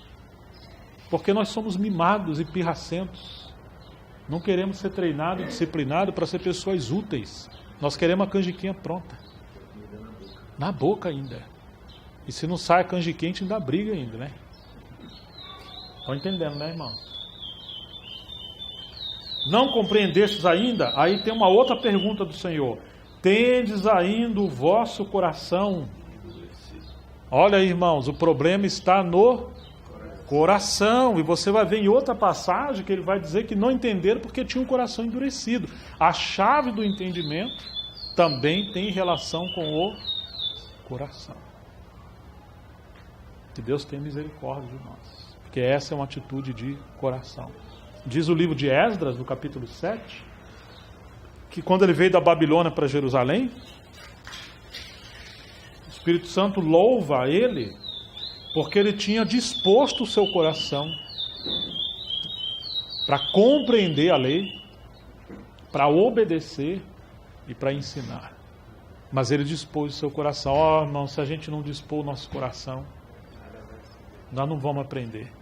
Porque nós somos mimados e pirracentos. Não queremos ser treinados e disciplinados para ser pessoas úteis. Nós queremos a canjiquinha pronta. Na boca ainda. E se não sai a canjiquinha, a gente ainda briga ainda, né? Estão entendendo, né, irmão? Não compreendestes ainda? Aí tem uma outra pergunta do Senhor. Tendes ainda o vosso coração. Olha aí, irmãos, o problema está no coração. E você vai ver em outra passagem que ele vai dizer que não entenderam porque tinha um coração endurecido. A chave do entendimento também tem relação com o coração. Que Deus tenha misericórdia de nós. Porque essa é uma atitude de coração. Diz o livro de Esdras, no capítulo 7, que quando ele veio da Babilônia para Jerusalém, o Espírito Santo louva ele, porque ele tinha disposto o seu coração para compreender a lei, para obedecer e para ensinar. Mas ele dispôs o seu coração. Ó, irmão, se a gente não dispor o nosso coração, nós não vamos aprender.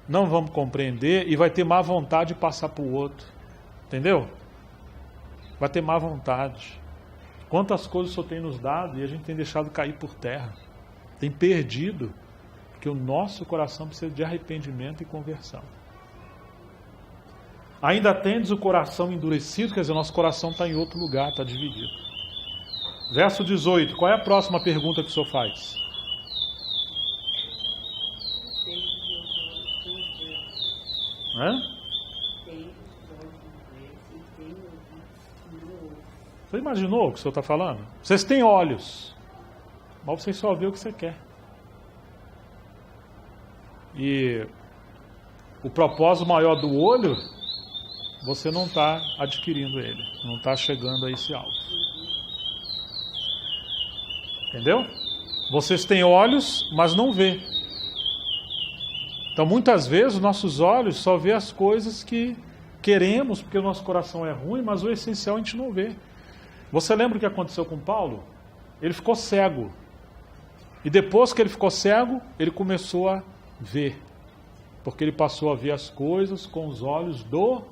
Não vamos compreender e vai ter má vontade de passar para o outro. Entendeu? Vai ter má vontade. Quantas coisas o Senhor tem nos dado e a gente tem deixado cair por terra. Tem perdido. Porque o nosso coração precisa de arrependimento e conversão. Ainda tendes o coração endurecido, quer dizer, nosso coração está em outro lugar, está dividido. Verso 18. Qual é a próxima pergunta que o Senhor faz? Você imaginou o que o Senhor está falando? Vocês têm olhos, mas vocês só vê o que você quer. E o propósito maior do olho, você não está adquirindo ele, não está chegando a esse alvo. Entendeu? Vocês têm olhos, mas não vê. Então muitas vezes os nossos olhos só vê as coisas que queremos, porque o nosso coração é ruim, mas o essencial a gente não vê. Você lembra o que aconteceu com Paulo? Ele ficou cego. E depois que ele ficou cego, ele começou a ver. Porque ele passou a ver as coisas com os olhos do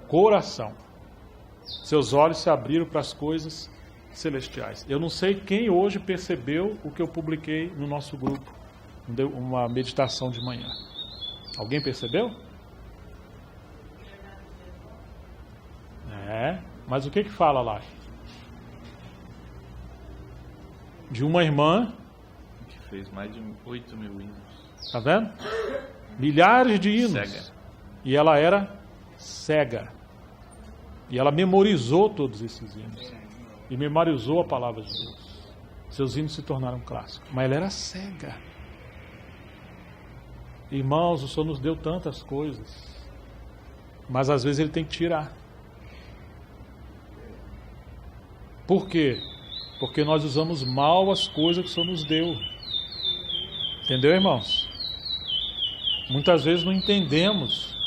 coração. Seus olhos se abriram para as coisas celestiais. Eu não sei quem hoje percebeu o que eu publiquei no nosso grupo. Uma meditação de manhã. Alguém percebeu? Mas o que fala lá? De uma irmã que fez mais de 8 mil hinos. Tá vendo? Milhares de hinos. Cega. E ela era cega. E ela memorizou todos esses hinos. E memorizou a palavra de Deus. Seus hinos se tornaram clássicos. Mas ela era cega. Irmãos, o Senhor nos deu tantas coisas, mas às vezes Ele tem que tirar. Por quê? Porque nós usamos mal as coisas que o Senhor nos deu. Entendeu, irmãos? Muitas vezes não entendemos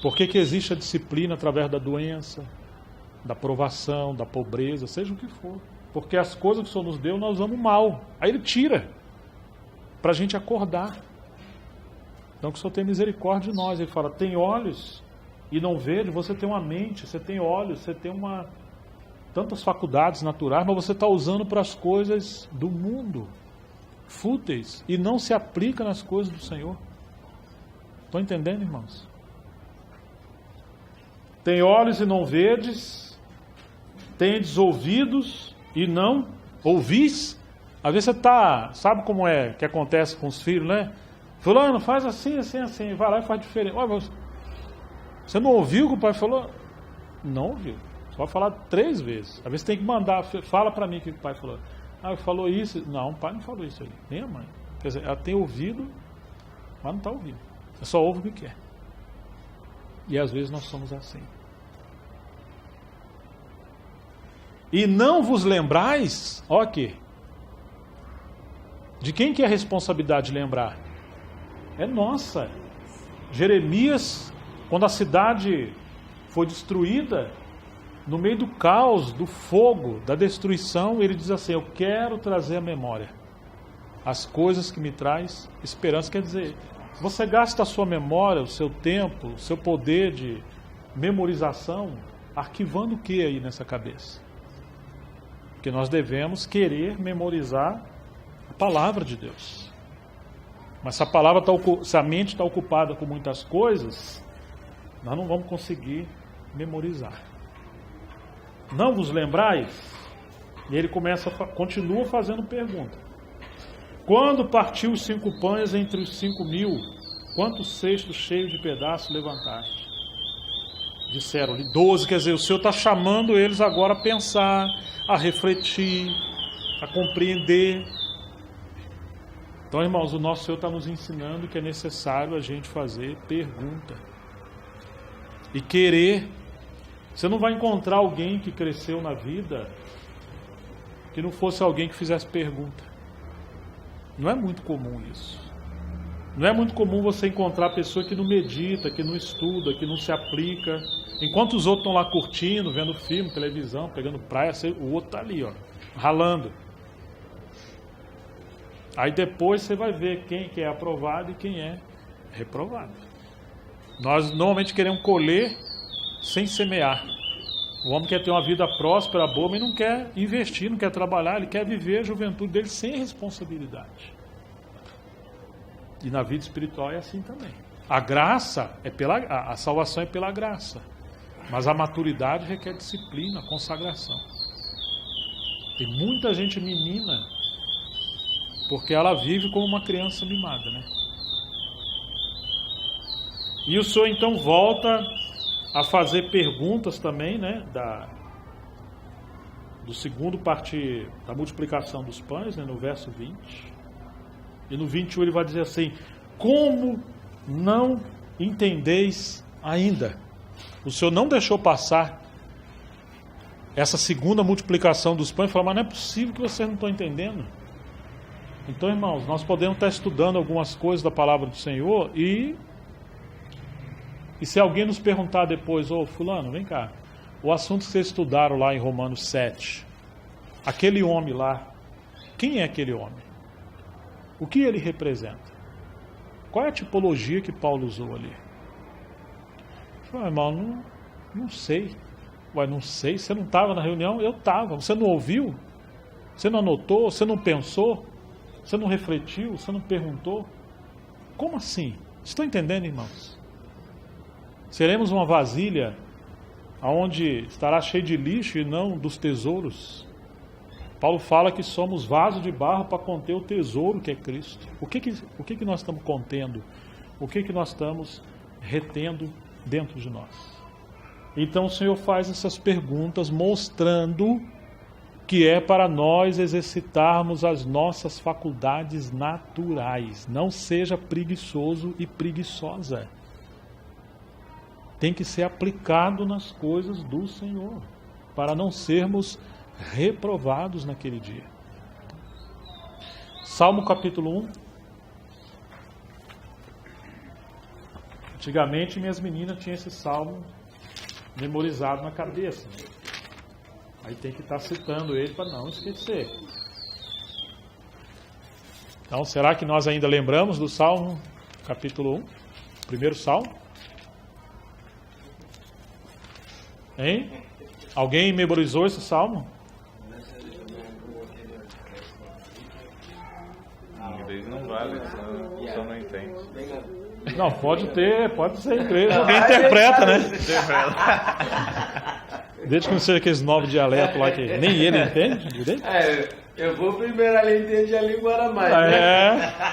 por que existe a disciplina através da doença, da provação, da pobreza, seja o que for. Porque as coisas que o Senhor nos deu, nós usamos mal. Aí Ele tira, para a gente acordar. Então que o Senhor tenha misericórdia de nós. Ele fala, tem olhos e não vê, você tem uma mente, você tem olhos, você tem tantas faculdades naturais, mas você está usando para as coisas do mundo, fúteis, e não se aplica nas coisas do Senhor. Estão entendendo, irmãos? Tem olhos e não vedes, tendes ouvidos e não ouvis. Às vezes você está, sabe como é que acontece com os filhos, né? Fulano, faz assim, assim, assim. Vai lá e faz diferente. Olha, você não ouviu o que o pai falou? Não ouviu. Só vai falar 3 vezes. Às vezes tem que mandar. Fala para mim o que o pai falou. Ah, falou isso. Não, o pai não falou isso ali. Nem a mãe. Quer dizer, ela tem ouvido, mas não está ouvindo. Você só ouve o que quer. E às vezes nós somos assim. E não vos lembrais, ó aqui. De quem que é a responsabilidade de lembrar? É nossa. Jeremias, quando a cidade foi destruída, no meio do caos, do fogo, da destruição, ele diz assim: eu quero trazer à memória as coisas que me traz esperança. Quer dizer, você gasta a sua memória, o seu tempo, o seu poder de memorização, arquivando o que aí nessa cabeça? Porque nós devemos querer memorizar a palavra de Deus. Mas se a mente está ocupada com muitas coisas, nós não vamos conseguir memorizar. Não vos lembrais? E ele continua fazendo pergunta. Quando partiu os 5 pães entre os 5.000, quantos cestos cheios de pedaços levantaste? Disseram-lhe 12, quer dizer, o Senhor está chamando eles agora a pensar, a refletir, a compreender. Então, irmãos, o nosso Senhor está nos ensinando que é necessário a gente fazer pergunta. E querer. Você não vai encontrar alguém que cresceu na vida que não fosse alguém que fizesse pergunta. Não é muito comum isso. Não é muito comum você encontrar pessoa que não medita, que não estuda, que não se aplica. Enquanto os outros estão lá curtindo, vendo filme, televisão, pegando praia, o outro está ali, ó, ralando. Aí depois você vai ver quem que é aprovado e quem é reprovado. Nós normalmente queremos colher sem semear. O homem quer ter uma vida próspera, boa, mas não quer investir, não quer trabalhar, ele quer viver a juventude dele sem responsabilidade. E na vida espiritual é assim também. A graça a salvação é pela graça, mas a maturidade requer disciplina, consagração. Tem muita gente menina porque ela vive como uma criança mimada, né? E o Senhor então volta a fazer perguntas também, né, do segundo parte da multiplicação dos pães, né, no verso 20. E no 21 ele vai dizer assim: como não entendeis ainda? O Senhor não deixou passar essa segunda multiplicação dos pães, falou: mas não é possível que vocês não estão entendendo. Então, irmãos, nós podemos estar estudando algumas coisas da palavra do Senhor e se alguém nos perguntar depois: ô fulano, vem cá, o assunto que vocês estudaram lá em Romanos 7, aquele homem lá, quem é aquele homem? O que ele representa? Qual é a tipologia que Paulo usou ali? Eu falei: irmão, não sei. Ué, não sei, você não estava na reunião? Eu estava. Você não ouviu? Você não anotou? Você não pensou? Você não refletiu? Você não perguntou? Como assim? Estão entendendo, irmãos? Seremos uma vasilha onde estará cheio de lixo e não dos tesouros. Paulo fala que somos vaso de barro para conter o tesouro que é Cristo. O que nós estamos contendo? O que nós estamos retendo dentro de nós? Então o Senhor faz essas perguntas mostrando que é para nós exercitarmos as nossas faculdades naturais. Não seja preguiçoso e preguiçosa. Tem que ser aplicado nas coisas do Senhor, para não sermos reprovados naquele dia. Salmo capítulo 1. Antigamente minhas meninas tinham esse salmo memorizado na cabeça. Aí tem que estar citando ele para não esquecer. Então, será que nós ainda lembramos do Salmo capítulo 1? Primeiro Salmo? Hein? Alguém memorizou esse salmo? Não vale, só não entende. Não, pode ser igreja. Alguém interpreta, né? Desde que não seja aqueles novos dialetos lá que nem ele entende direito. Eu vou primeiro ali entender a língua aramaica.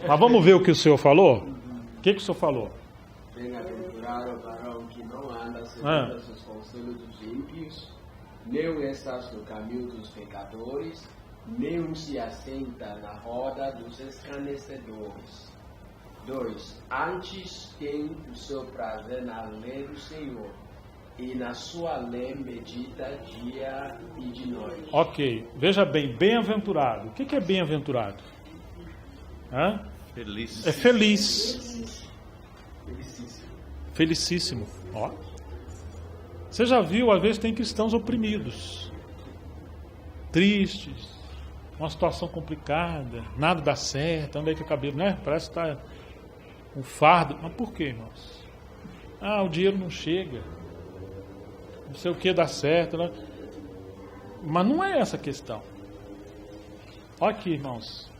Mas vamos ver o que o Senhor falou? O que o Senhor falou? Bem-aventurado o varão que não anda segundo os conselhos dos ímpios, nem estás no caminho dos pecadores, nem se assenta na roda dos escarnecedores. 2. Antes tem o seu prazer na lei do Senhor, e na sua lei medita dia e de noite. Ok, veja bem, bem-aventurado. O que é bem-aventurado? Feliz. É feliz. Felicíssimo. Ó. Você já viu, às vezes tem cristãos oprimidos, tristes, uma situação complicada, nada dá certo, anda aí com o cabelo, né? Parece que está um fardo. Mas por quê, irmãos? O dinheiro não chega, não sei o que dá certo, né? Mas não é essa a questão. Olha aqui, irmãos,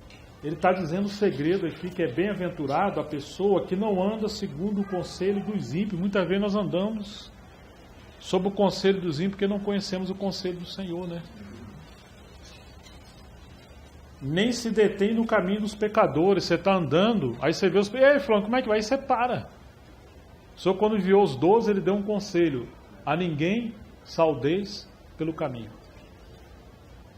ele está dizendo o segredo aqui, que é bem-aventurado a pessoa que não anda segundo o conselho dos ímpios. Muitas vezes nós andamos sob o conselho dos ímpios porque não conhecemos o conselho do Senhor, né? Nem se detém no caminho dos pecadores. Você está andando, aí você vê os... Ei, fulano, como é que vai? Aí você para. O Senhor, quando enviou os 12, ele deu um conselho: a ninguém saudeis pelo caminho.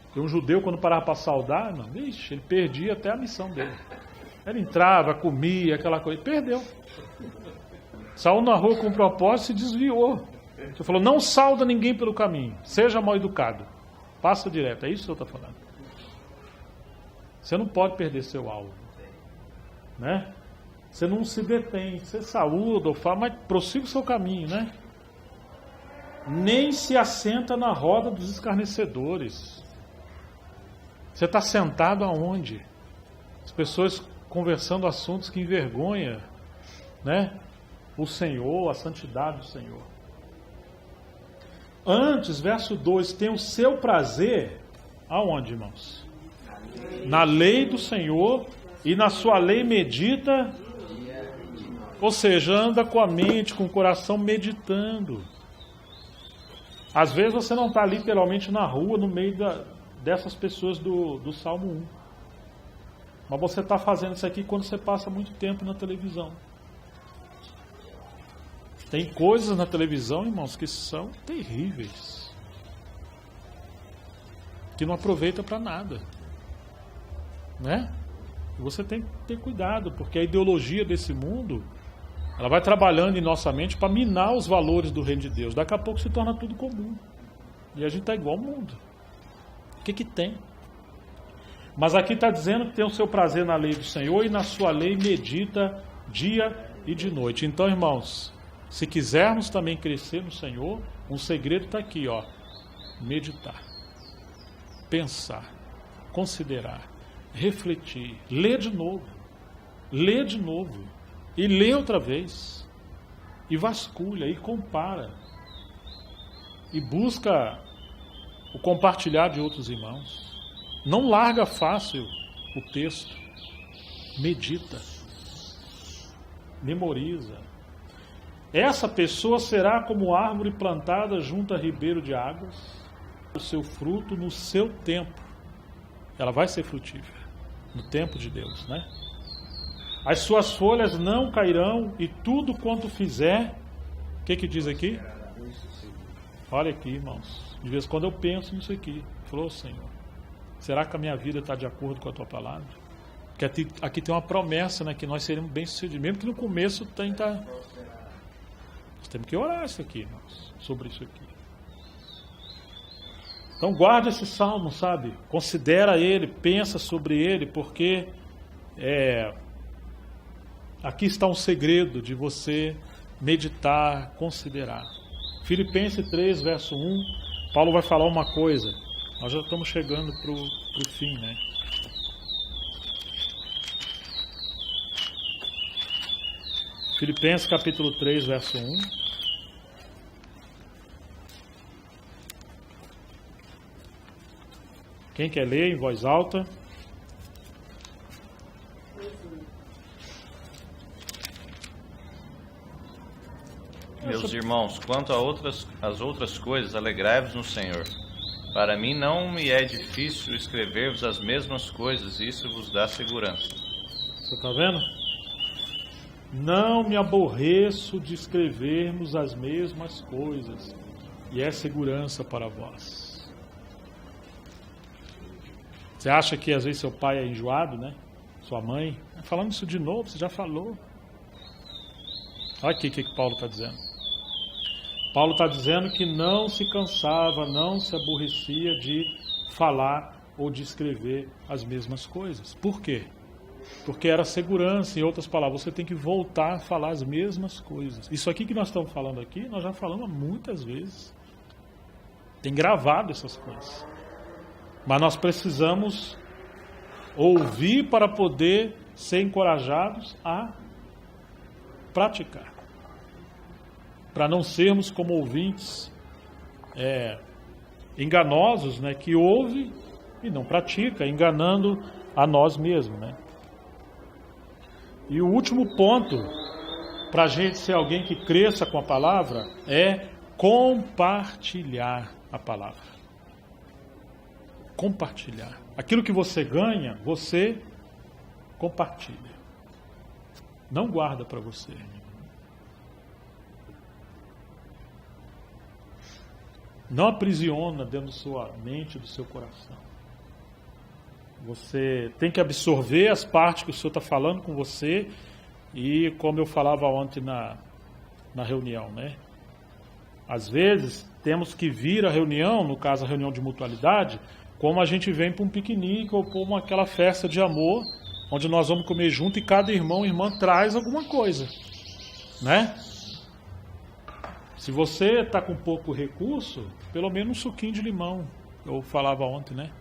Porque um judeu, quando parava para saudar, irmão, vixe, ele perdia até a missão dele. Ele entrava, comia, aquela coisa, perdeu. Saiu na rua com um propósito e se desviou. Você falou: não sauda ninguém pelo caminho, seja mal educado, passa direto. É isso que o Senhor está falando. Você não pode perder seu alvo, né? Você não se detém, você saúda ou fala, mas prossiga o seu caminho, né? Nem se assenta na roda dos escarnecedores. Você está sentado aonde? As pessoas conversando assuntos que envergonham, né? O Senhor, a santidade do Senhor. Antes, verso 2, tem o seu prazer aonde, irmãos? Na lei do Senhor, e na sua lei medita, ou seja, anda com a mente, com o coração meditando. Às vezes você não está literalmente na rua, no meio dessas pessoas do Salmo 1. Mas você está fazendo isso aqui quando você passa muito tempo na televisão. Tem coisas na televisão, irmãos, que são terríveis, que não aproveita para nada, né? E você tem que ter cuidado, porque a ideologia desse mundo, ela vai trabalhando em nossa mente para minar os valores do reino de Deus. Daqui a pouco se torna tudo comum. E a gente está igual ao mundo. O que tem? Mas aqui está dizendo que tem o seu prazer na lei do Senhor e na sua lei medita dia e de noite. Então, irmãos, se quisermos também crescer no Senhor, um segredo está aqui, ó. Meditar, pensar, considerar, refletir, ler de novo, e lê outra vez, e vasculha, e compara, e busca o compartilhar de outros irmãos. Não larga fácil o texto, medita, memoriza. Essa pessoa será como árvore plantada junto a ribeiro de águas, o seu fruto no seu tempo. Ela vai ser frutífera no tempo de Deus, né? As suas folhas não cairão e tudo quanto fizer, o que diz aqui? Olha aqui, irmãos, de vez em quando eu penso nisso aqui. Falou: Senhor, será que a minha vida está de acordo com a tua palavra? Porque aqui tem uma promessa, né, que nós seremos bem-sucedidos, mesmo que no começo nós temos que orar isso aqui, irmãos, sobre isso aqui. Então guarda esse salmo, sabe? Considera ele, pensa sobre ele, porque aqui está um segredo de você meditar, considerar. Filipenses 3, verso 1, Paulo vai falar uma coisa. Nós já estamos chegando para o fim, né? Filipenses capítulo 3, verso 1. Quem quer ler em voz alta? Meus irmãos, quanto às outras coisas, alegrai-vos no Senhor. Para mim não me é difícil escrever-vos as mesmas coisas, e isso vos dá segurança. Você está vendo? Não me aborreço de escrevermos as mesmas coisas, e é segurança para vós. Você acha que às vezes seu pai é enjoado, né? Sua mãe? Falando isso de novo, você já falou. Olha aqui o que Paulo está dizendo. Paulo está dizendo que não se cansava, não se aborrecia de falar ou de escrever as mesmas coisas. Por quê? Porque era segurança, em outras palavras, você tem que voltar a falar as mesmas coisas. Isso aqui que nós estamos falando aqui, nós já falamos muitas vezes. Tem gravado essas coisas. Mas nós precisamos ouvir para poder ser encorajados a praticar. Para não sermos como ouvintes enganosos, né, que ouve e não pratica, enganando a nós mesmos, né? E o último ponto, para a gente ser alguém que cresça com a palavra, é compartilhar a palavra. Compartilhar. Aquilo que você ganha, você compartilha. Não guarda para você. Não aprisiona dentro da sua mente, do seu coração. Você tem que absorver as partes que o Senhor está falando com você e, como eu falava ontem na reunião, né? Às vezes, temos que vir à reunião, no caso a reunião de mutualidade, como a gente vem para um piquenique ou para aquela festa de amor, onde nós vamos comer junto e cada irmão e irmã traz alguma coisa, né? Se você está com pouco recurso, pelo menos um suquinho de limão, eu falava ontem, né?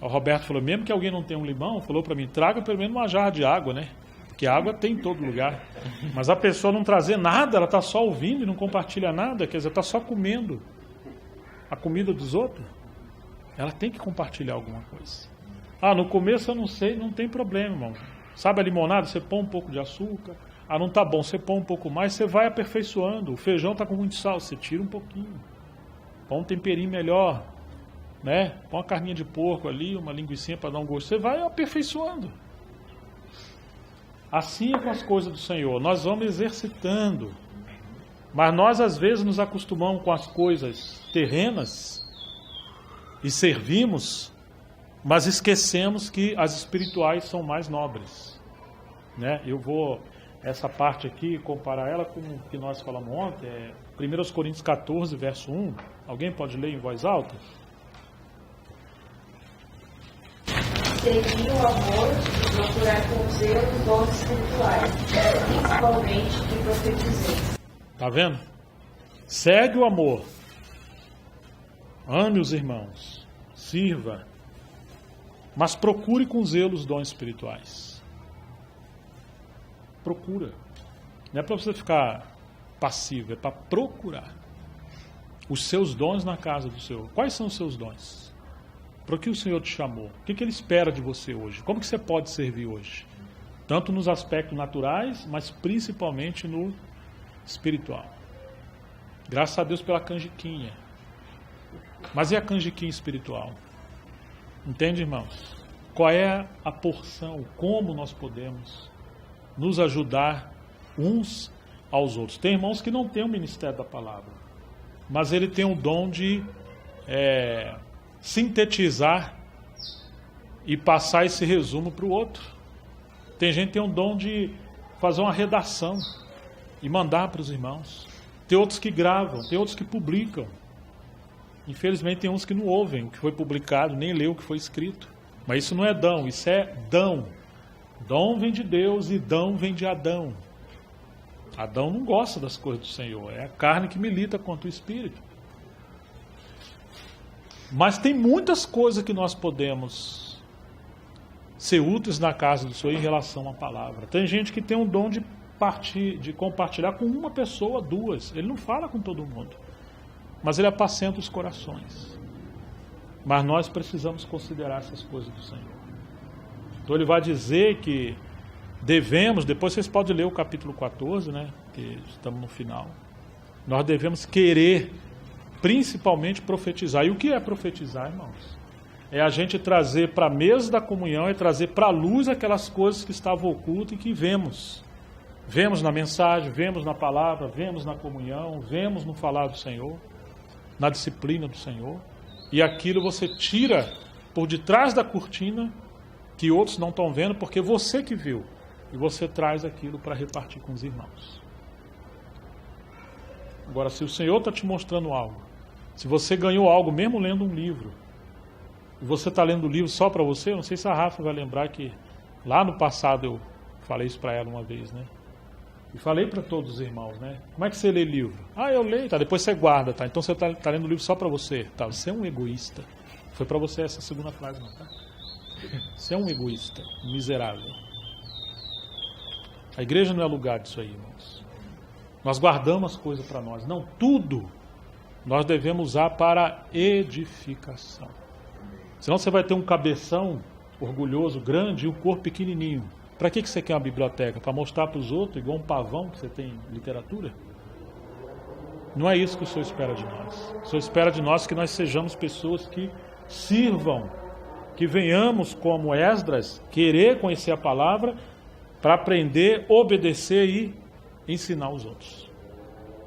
O Roberto falou, mesmo que alguém não tenha um limão, falou para mim, traga pelo menos uma jarra de água, né? Porque água tem em todo lugar. Mas a pessoa não trazer nada, ela está só ouvindo e não compartilha nada, quer dizer, está só comendo a comida dos outros. Ela tem que compartilhar alguma coisa. Ah, no começo eu não sei, não tem problema, irmão. Sabe a limonada? Você põe um pouco de açúcar. Ah, não tá bom, você põe um pouco mais, você vai aperfeiçoando. O feijão está com muito sal, você tira um pouquinho. Põe um temperinho melhor, né? Põe uma carninha de porco ali, uma linguicinha para dar um gosto. Você vai aperfeiçoando. Assim é com as coisas do Senhor. Nós vamos exercitando. Mas nós às vezes nos acostumamos com as coisas terrenas e servimos, mas esquecemos que as espirituais são mais nobres, né? Eu vou, essa parte aqui, comparar ela com o que nós falamos ontem, 1 Coríntios 14, verso 1. Alguém pode ler em voz alta? Seguir o amor e procurar com zelo os dons espirituais, principalmente que profetizeis. Tá vendo? Segue o amor. Ame os irmãos. Sirva. Mas procure com zelo os dons espirituais. Procura. Não é para você ficar passivo, é para procurar os seus dons na casa do Senhor. Quais são os seus dons? Para que o Senhor te chamou? O que Ele espera de você hoje? Como que você pode servir hoje? Tanto nos aspectos naturais, mas principalmente no espiritual. Graças a Deus pela canjiquinha. Mas e a canjiquinha espiritual? Entende, irmãos? Qual é a porção? Como nós podemos nos ajudar uns aos outros? Tem irmãos que não têm o ministério da palavra, mas ele tem o dom de sintetizar e passar esse resumo para o outro. Tem gente que tem o dom de fazer uma redação e mandar para os irmãos. Tem outros que gravam, tem outros que publicam. Infelizmente tem uns que não ouvem o que foi publicado, nem lê o que foi escrito. Mas isso não é dom, isso é dão. Dom vem de Deus e dão vem de Adão. Adão não gosta das coisas do Senhor, é a carne que milita contra o Espírito. Mas tem muitas coisas que nós podemos ser úteis na casa do Senhor em relação à palavra. Tem gente que tem um dom de compartilhar com uma pessoa, duas. Ele não fala com todo mundo, mas ele apacenta os corações. Mas nós precisamos considerar essas coisas do Senhor. Então ele vai dizer que devemos, depois vocês podem ler o capítulo 14, né, que estamos no final. Nós devemos querer, principalmente, profetizar. E o que é profetizar, irmãos? É a gente trazer para a mesa da comunhão, é trazer para a luz aquelas coisas que estavam ocultas e que vemos. Vemos na mensagem, vemos na palavra, vemos na comunhão, vemos no falar do Senhor, na disciplina do Senhor. E aquilo você tira por detrás da cortina, que outros não estão vendo, porque você que viu. E você traz aquilo para repartir com os irmãos. Agora, se o Senhor está te mostrando algo, se você ganhou algo mesmo lendo um livro, e você está lendo o livro só para você, eu não sei se a Rafa vai lembrar que lá no passado eu falei isso para ela uma vez, né? E falei para todos os irmãos, né? Como é que você lê livro? Ah, eu leio, tá? Depois você guarda, tá? Então você está lendo o livro só para você, tá? Você é um egoísta. Foi para você essa segunda frase, não, tá? Você é um egoísta, um miserável. A igreja não é lugar disso aí, irmãos. Nós guardamos as coisas para nós. Não, tudo nós devemos usar para edificação. Senão você vai ter um cabeção orgulhoso, grande, e um corpo pequenininho. Para que você quer uma biblioteca? Para mostrar para os outros, igual um pavão que você tem literatura? Não é isso que o Senhor espera de nós. O Senhor espera de nós que nós sejamos pessoas que sirvam, que venhamos como Esdras, querer conhecer a palavra, para aprender, obedecer e ensinar os outros.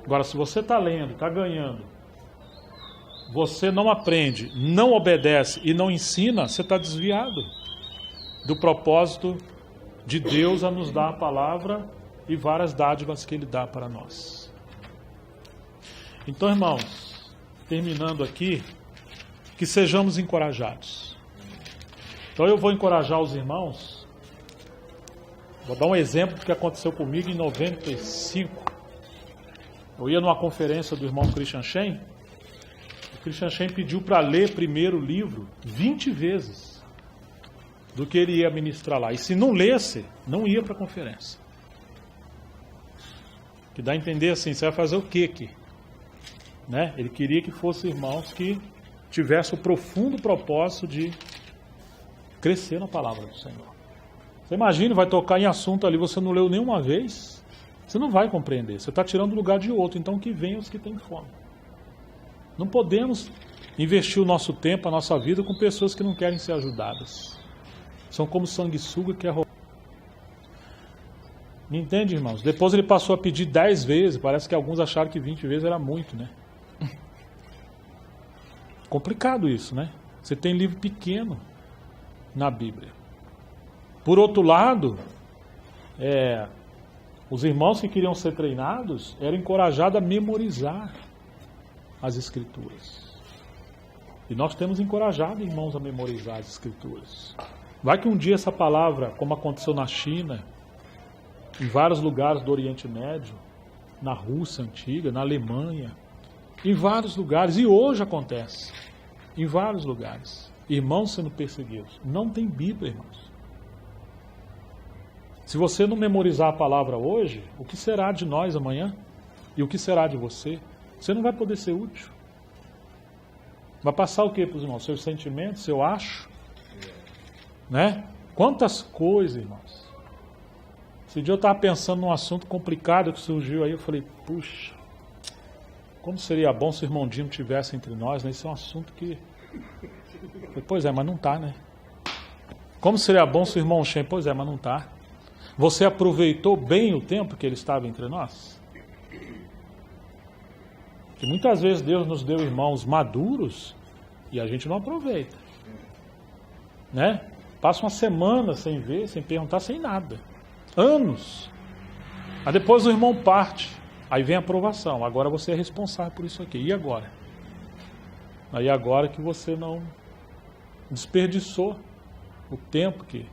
Agora, se você está lendo, está ganhando, você não aprende, não obedece e não ensina, você está desviado do propósito de Deus a nos dar a palavra e várias dádivas que Ele dá para nós. Então, irmãos, terminando aqui, que sejamos encorajados. Então eu vou encorajar os irmãos. Vou dar um exemplo do que aconteceu comigo em 95. Eu ia numa conferência do irmão Christian Shen. O Christian Shen pediu para ler primeiro o livro 20 vezes do que ele ia ministrar lá. E se não lesse, não ia para a conferência. Que dá a entender assim, você vai fazer o quê aqui? Né? Ele queria que fossem irmãos que tivessem o profundo propósito de crescer na palavra do Senhor. Você imagina, vai tocar em assunto ali, você não leu nenhuma vez, você não vai compreender. Você está tirando o lugar de outro, então que venham os que têm fome. Não podemos investir o nosso tempo, a nossa vida com pessoas que não querem ser ajudadas. São como sanguessuga que é roubado. Me entende, irmãos? Depois ele passou a pedir 10 vezes, parece que alguns acharam que 20 vezes era muito, né? Complicado isso, né? Você tem livro pequeno na Bíblia. Por outro lado, os irmãos que queriam ser treinados eram encorajados a memorizar as Escrituras. E nós temos encorajado irmãos a memorizar as Escrituras. Vai que um dia essa palavra, como aconteceu na China, em vários lugares do Oriente Médio, na Rússia antiga, na Alemanha, em vários lugares, e hoje acontece, em vários lugares, irmãos sendo perseguidos. Não tem Bíblia, irmãos. Se você não memorizar a palavra hoje, o que será de nós amanhã? E o que será de você? Você não vai poder ser útil. Vai passar o que para os irmãos? Seus sentimentos, seu acho? Né? Quantas coisas, irmãos. Esse dia eu estava pensando num assunto complicado que surgiu aí, eu falei, puxa, como seria bom se o irmão Dino estivesse entre nós, né? Isso é um assunto que... Pois é, mas não está, né? Como seria bom se o irmão Shen... Pois é, mas não está. Você aproveitou bem o tempo que ele estava entre nós? Porque muitas vezes Deus nos deu irmãos maduros e a gente não aproveita. Né? Passa uma semana sem ver, sem perguntar, sem nada. Anos. Aí depois o irmão parte. Aí vem a aprovação. Agora você é responsável por isso aqui. E agora? Aí agora que você não desperdiçou o tempo que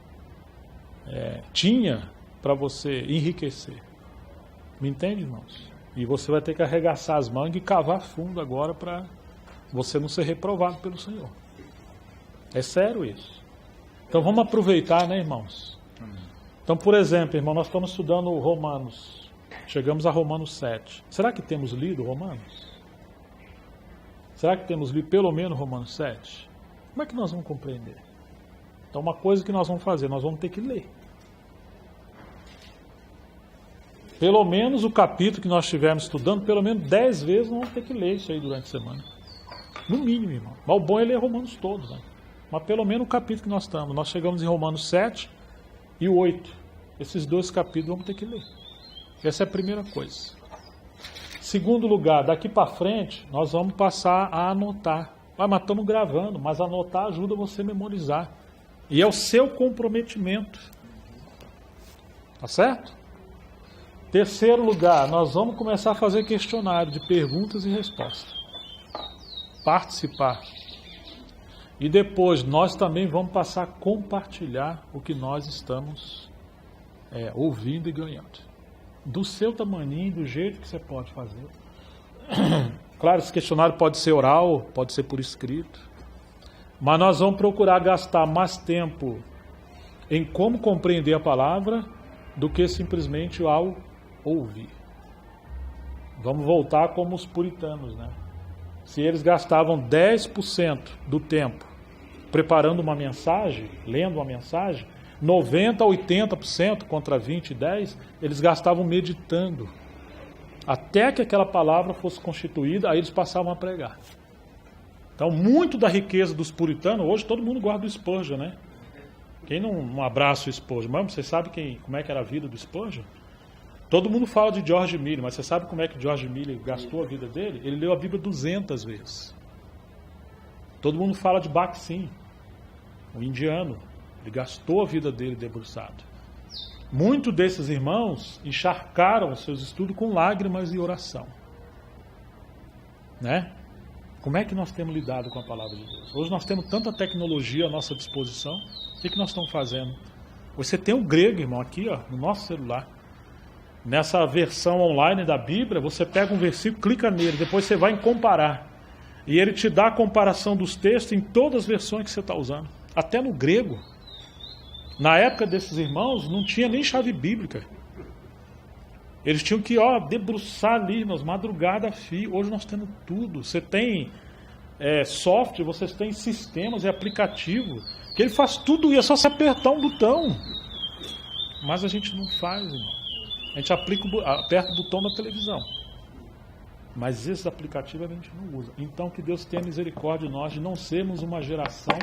tinha para você enriquecer. Me entende, irmãos? E você vai ter que arregaçar as mangas e cavar fundo agora para você não ser reprovado pelo Senhor. É sério isso. Então vamos aproveitar, né, irmãos? Então, por exemplo, irmão, nós estamos estudando Romanos. Chegamos a Romanos 7. Será que temos lido Romanos? Será que temos lido pelo menos Romanos 7? Como é que nós vamos compreender? Então, uma coisa que nós vamos fazer, nós vamos ter que ler. Pelo menos o capítulo que nós estivermos estudando, pelo menos 10 vezes nós vamos ter que ler isso aí durante a semana. No mínimo, irmão. Mas o bom é ler Romanos todos, né? Mas pelo menos o capítulo que nós estamos. Nós chegamos em Romanos 7 e 8. Esses 2 capítulos vamos ter que ler. Essa é a primeira coisa. Segundo lugar, daqui para frente, nós vamos passar a anotar. Mas estamos gravando, mas anotar ajuda você a memorizar. E é o seu comprometimento. Tá certo? Terceiro lugar, nós vamos começar a fazer questionário de perguntas e respostas. Participar. E depois nós também vamos passar a compartilhar o que nós estamos ouvindo e ganhando. Do seu tamaninho, do jeito que você pode fazer. Claro, esse questionário pode ser oral, pode ser por escrito. Mas nós vamos procurar gastar mais tempo em como compreender a palavra do que simplesmente ao ouvir. Vamos voltar como os puritanos, né? Se eles gastavam 10% do tempo preparando uma mensagem, lendo uma mensagem, 90% a 80% contra 20% e 10%, eles gastavam meditando. Até que aquela palavra fosse constituída, aí eles passavam a pregar. Então, muito da riqueza dos puritanos, hoje todo mundo guarda o Spurgeon, né? Quem não abraça o Spurgeon? Mas você sabe como é que era a vida do Spurgeon? Todo mundo fala de George Miller, mas você sabe como é que George Miller gastou a vida dele? Ele leu a Bíblia 200 vezes. Todo mundo fala de Baksin, o indiano. Ele gastou a vida dele debruçado. Muitos desses irmãos encharcaram os seus estudos com lágrimas e oração. Né? Como é que nós temos lidado com a palavra de Deus? Hoje nós temos tanta tecnologia à nossa disposição. O que nós estamos fazendo? Você tem um grego, irmão, aqui ó, no nosso celular. Nessa versão online da Bíblia, você pega um versículo, clica nele, depois você vai em comparar. E ele te dá a comparação dos textos em todas as versões que você está usando. Até no grego. Na época desses irmãos, não tinha nem chave bíblica. Eles tinham que debruçar ali nas madrugadas a fio. Hoje nós temos tudo. Você tem software, vocês têm sistemas e aplicativos, que ele faz tudo e é só você apertar um botão. Mas a gente não faz, irmão. A gente aperta o botão da televisão. Mas esses aplicativos a gente não usa. Então que Deus tenha misericórdia de nós de não sermos uma geração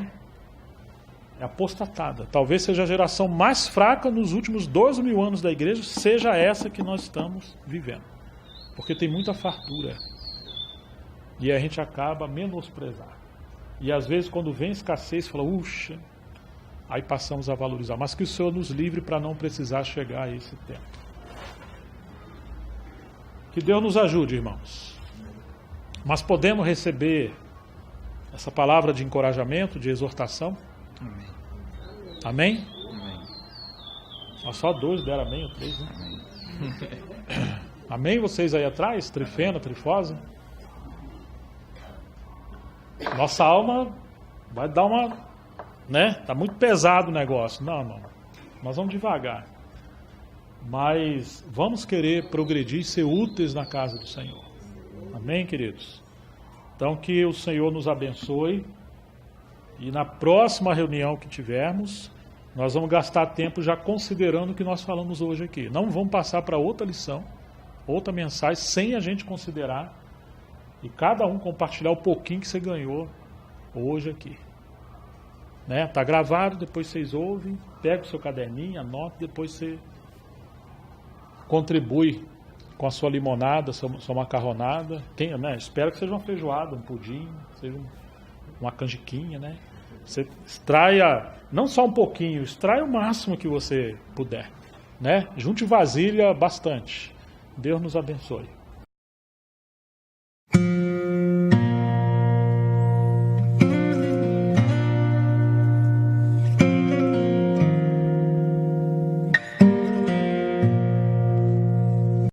apostatada. Talvez seja a geração mais fraca nos últimos 2.000 anos da igreja, seja essa que nós estamos vivendo. Porque tem muita fartura. E a gente acaba menosprezar. E às vezes quando vem escassez, fala, uxa, aí passamos a valorizar. Mas que o Senhor nos livre para não precisar chegar a esse tempo. Que Deus nos ajude, irmãos. Mas podemos receber essa palavra de encorajamento, de exortação? Amém. Amém? Amém. Só 2 deram amém, ou 3, né? Amém. Amém? Vocês aí atrás? Trifena, Trifosa? Nossa alma vai dar uma... né? Tá muito pesado o negócio. Não, não. Nós vamos devagar. Mas vamos querer progredir e ser úteis na casa do Senhor. Amém, queridos? Então que o Senhor nos abençoe. E na próxima reunião que tivermos, nós vamos gastar tempo já considerando o que nós falamos hoje aqui. Não vamos passar para outra lição, outra mensagem, sem a gente considerar e cada um compartilhar o pouquinho que você ganhou hoje aqui. Né? Tá gravado, depois vocês ouvem, pega o seu caderninho, anota, depois você contribui com a sua limonada, sua macarronada. Espero que seja uma feijoada, um pudim, seja uma canjiquinha, né? Você extraia, não só um pouquinho, extraia o máximo que você puder, né? Junte vasilha bastante. Deus nos abençoe.